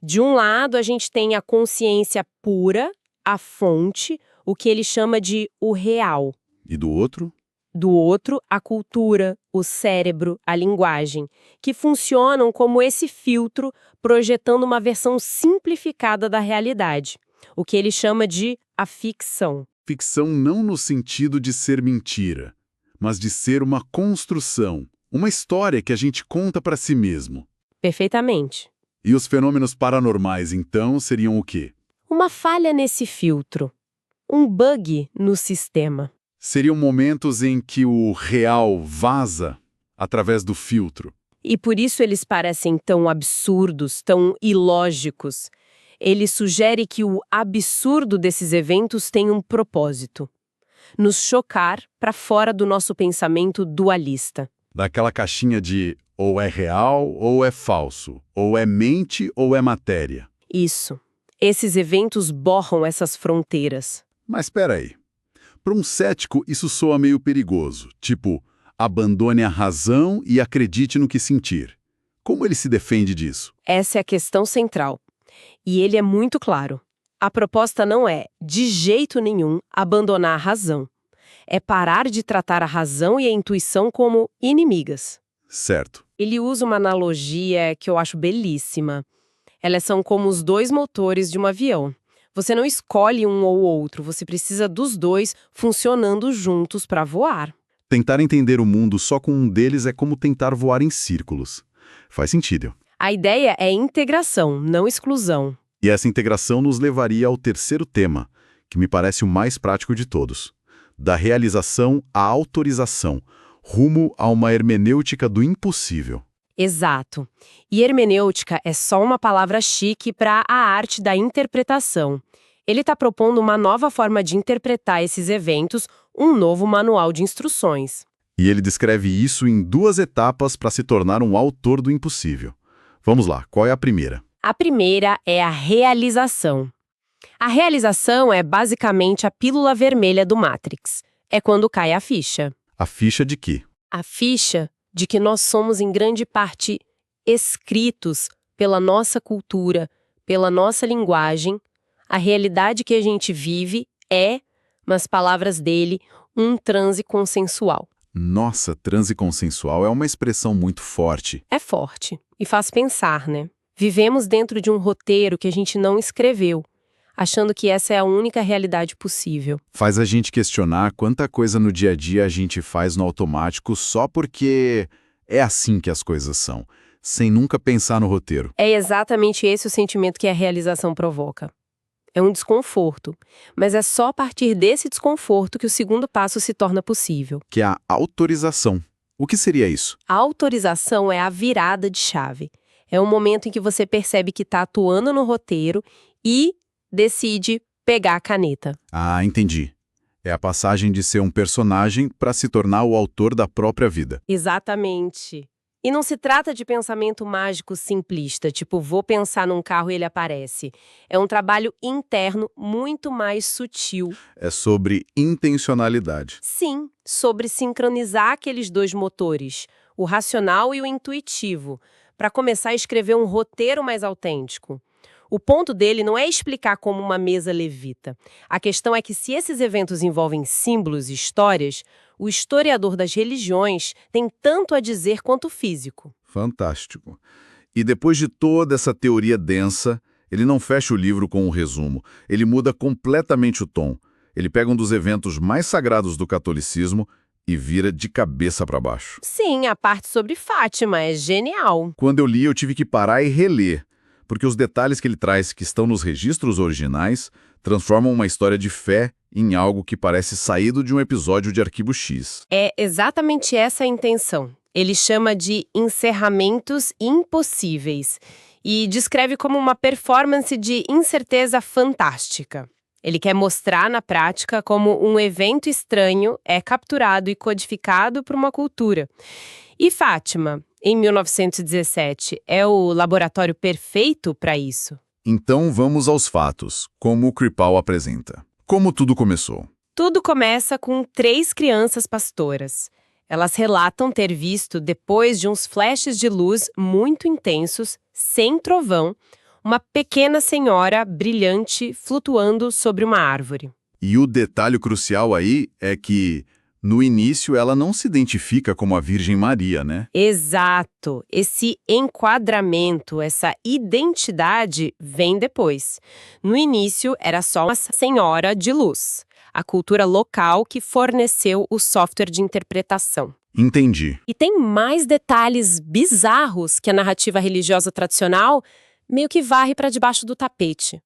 De um lado, a gente tem a consciência pura, a fonte, o que ele chama de o real. E do outro? Do outro, a cultura, o cérebro, a linguagem, que funcionam como esse filtro projetando uma versão simplificada da realidade, o que ele chama de a ficção. Ficção não no sentido de ser mentira, mas de ser uma construção, uma história que a gente conta para si mesmo. Perfeitamente. E os fenômenos paranormais, então, seriam o quê? Uma falha nesse filtro. Um bug no sistema. Seriam momentos em que o real vaza através do filtro. E por isso eles parecem tão absurdos, tão ilógicos. Ele sugere que o absurdo desses eventos tem um propósito. Nos chocar para fora do nosso pensamento dualista. Daquela caixinha de ou é real ou é falso, ou é mente ou é matéria. Isso. Esses eventos borram essas fronteiras. Mas espera aí. Para um cético, isso soa meio perigoso. Tipo, abandone a razão e acredite no que sentir. Como ele se defende disso? Essa é a questão central. E ele é muito claro. A proposta não é, de jeito nenhum, abandonar a razão. É parar de tratar a razão e a intuição como inimigas. Certo. Ele usa uma analogia que eu acho belíssima. Elas são como os dois motores de um avião. Você não escolhe um ou outro, você precisa dos dois funcionando juntos para voar. Tentar entender o mundo só com um deles é como tentar voar em círculos. Faz sentido. A ideia é integração, não exclusão. E essa integração nos levaria ao terceiro tema, que me parece o mais prático de todos. Da realização à autorização, rumo a uma hermenêutica do impossível. Exato. E hermenêutica é só uma palavra chique para a arte da interpretação. Ele está propondo uma nova forma de interpretar esses eventos, um novo manual de instruções. E ele descreve isso em 2 etapas para se tornar um autor do impossível. Vamos lá, qual é a primeira? A primeira é a realização. A realização é basicamente a pílula vermelha do Matrix. É quando cai a ficha. A ficha de quê? A ficha de que nós somos, em grande parte, escritos pela nossa cultura, pela nossa linguagem. A realidade que a gente vive é, nas palavras dele, um transe consensual. Nossa, transe consensual é uma expressão muito forte. É forte e faz pensar, né? Vivemos dentro de um roteiro que a gente não escreveu, achando que essa é a única realidade possível. Faz a gente questionar quanta coisa no dia a dia a gente faz no automático só porque é assim que as coisas são, sem nunca pensar no roteiro. É exatamente esse o sentimento que a realização provoca. É um desconforto, mas é só a partir desse desconforto que o segundo passo se torna possível. Que é a autorização. O que seria isso? A autorização é a virada de chave. É um momento em que você percebe que está atuando no roteiro e decide pegar a caneta. Ah, entendi. É a passagem de ser um personagem para se tornar o autor da própria vida. Exatamente. E não se trata de pensamento mágico simplista, tipo, vou pensar num carro e ele aparece. É um trabalho interno muito mais sutil. É sobre intencionalidade. Sim, sobre sincronizar aqueles dois motores, o racional e o intuitivo, para começar a escrever um roteiro mais autêntico. O ponto dele não é explicar como uma mesa levita. A questão é que se esses eventos envolvem símbolos e histórias, o historiador das religiões tem tanto a dizer quanto o físico. Fantástico. E depois de toda essa teoria densa, ele não fecha o livro com um resumo. Ele muda completamente o tom. Ele pega um dos eventos mais sagrados do catolicismo e vira de cabeça para baixo. Sim, a parte sobre Fátima é genial. Quando eu li, eu tive que parar e reler, porque os detalhes que ele traz, que estão nos registros originais, transformam uma história de fé em algo que parece saído de um episódio de Arquivo X. É exatamente essa a intenção. Ele chama de encerramentos impossíveis e descreve como uma performance de incerteza fantástica. Ele quer mostrar na prática como um evento estranho é capturado e codificado por uma cultura. E Fátima, em 1917, é o laboratório perfeito para isso. Então vamos aos fatos, como o Kripal apresenta. Como tudo começou? Tudo começa com 3 crianças pastoras. Elas relatam ter visto, depois de uns flashes de luz muito intensos, sem trovão, uma pequena senhora brilhante flutuando sobre uma árvore. E o detalhe crucial aí é que, no início, ela não se identifica como a Virgem Maria, né? Exato. Esse enquadramento, essa identidade vem depois. No início, era só uma senhora de luz, a cultura local que forneceu o software de interpretação. Entendi. E tem mais detalhes bizarros que a narrativa religiosa tradicional meio que varre para debaixo do tapete.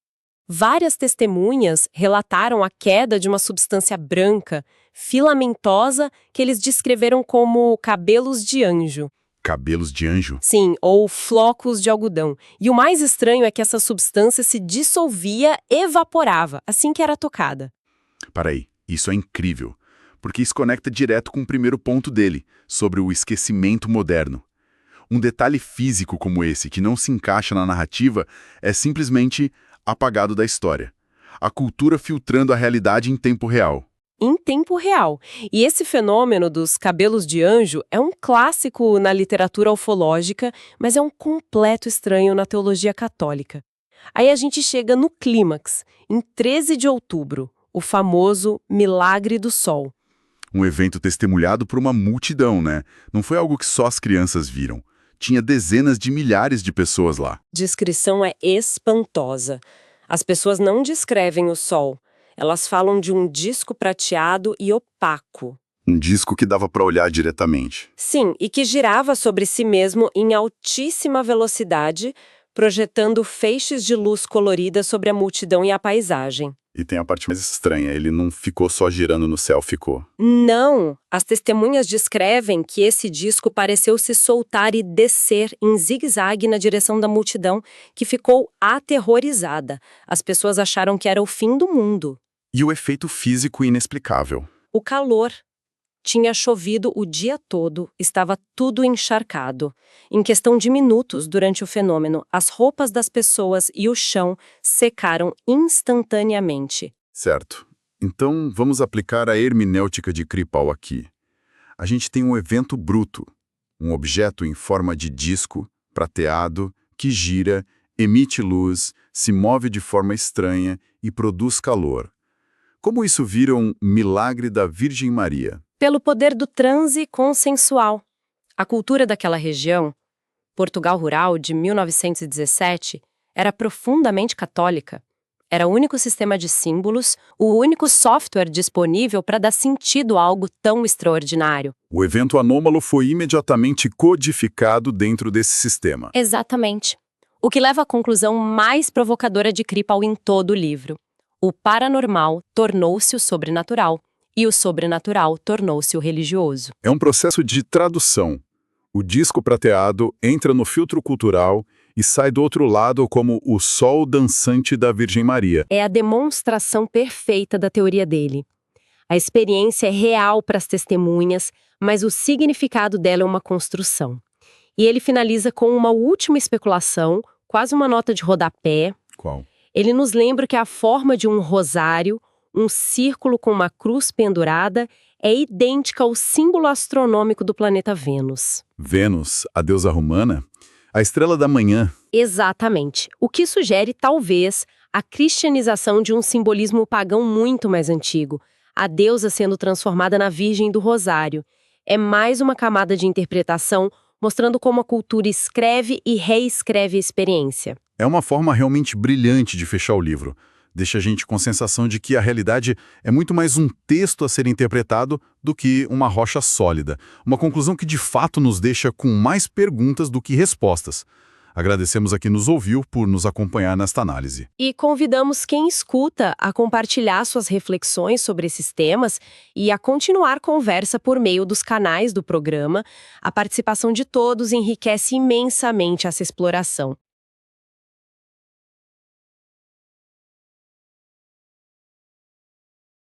Várias testemunhas relataram a queda de uma substância branca, filamentosa, que eles descreveram como cabelos de anjo. Cabelos de anjo? Sim, ou flocos de algodão. E o mais estranho é que essa substância se dissolvia, evaporava, assim que era tocada. Peraí, isso é incrível, porque isso conecta direto com o primeiro ponto dele, sobre o esquecimento moderno. Um detalhe físico como esse, que não se encaixa na narrativa, é simplesmente apagado da história. A cultura filtrando a realidade em tempo real. Em tempo real. E esse fenômeno dos cabelos de anjo é um clássico na literatura ufológica, mas é um completo estranho na teologia católica. Aí a gente chega no clímax, em 13 de outubro, o famoso Milagre do Sol. Um evento testemunhado por uma multidão, né? Não foi algo que só as crianças viram. Tinha dezenas de milhares de pessoas lá. Descrição é espantosa. As pessoas não descrevem o sol. Elas falam de um disco prateado e opaco. Um disco que dava para olhar diretamente. Sim, e que girava sobre si mesmo em altíssima velocidade, projetando feixes de luz colorida sobre a multidão e a paisagem. E tem a parte mais estranha, ele não ficou só girando no céu, ficou. Não! As testemunhas descrevem que esse disco pareceu se soltar e descer em zigue-zague na direção da multidão, que ficou aterrorizada. As pessoas acharam que era o fim do mundo. E o efeito físico inexplicável. O calor. Tinha chovido o dia todo, estava tudo encharcado. Em questão de minutos durante o fenômeno, as roupas das pessoas e o chão secaram instantaneamente. Certo. Então, vamos aplicar a hermenêutica de Kripal aqui. A gente tem um evento bruto, um objeto em forma de disco, prateado, que gira, emite luz, se move de forma estranha e produz calor. Como isso vira um milagre da Virgem Maria? Pelo poder do transe consensual. A cultura daquela região, Portugal rural de 1917, era profundamente católica. Era o único sistema de símbolos, o único software disponível para dar sentido a algo tão extraordinário. O evento anômalo foi imediatamente codificado dentro desse sistema. Exatamente. O que leva à conclusão mais provocadora de Kripal em todo o livro. O paranormal tornou-se o sobrenatural, e o sobrenatural tornou-se o religioso. É um processo de tradução. O disco prateado entra no filtro cultural e sai do outro lado como o sol dançante da Virgem Maria. É a demonstração perfeita da teoria dele. A experiência é real para as testemunhas, mas o significado dela é uma construção. E ele finaliza com uma última especulação, quase uma nota de rodapé. Qual? Ele nos lembra que a forma de um rosário, um círculo com uma cruz pendurada, é idêntica ao símbolo astronômico do planeta Vênus. Vênus, a deusa romana, a estrela da manhã. Exatamente. O que sugere, talvez, a cristianização de um simbolismo pagão muito mais antigo, a deusa sendo transformada na Virgem do Rosário. É mais uma camada de interpretação mostrando como a cultura escreve e reescreve a experiência. É uma forma realmente brilhante de fechar o livro. Deixa a gente com a sensação de que a realidade é muito mais um texto a ser interpretado do que uma rocha sólida. Uma conclusão que de fato nos deixa com mais perguntas do que respostas. Agradecemos a quem nos ouviu por nos acompanhar nesta análise. E convidamos quem escuta a compartilhar suas reflexões sobre esses temas e a continuar conversa por meio dos canais do programa. A participação de todos enriquece imensamente essa exploração.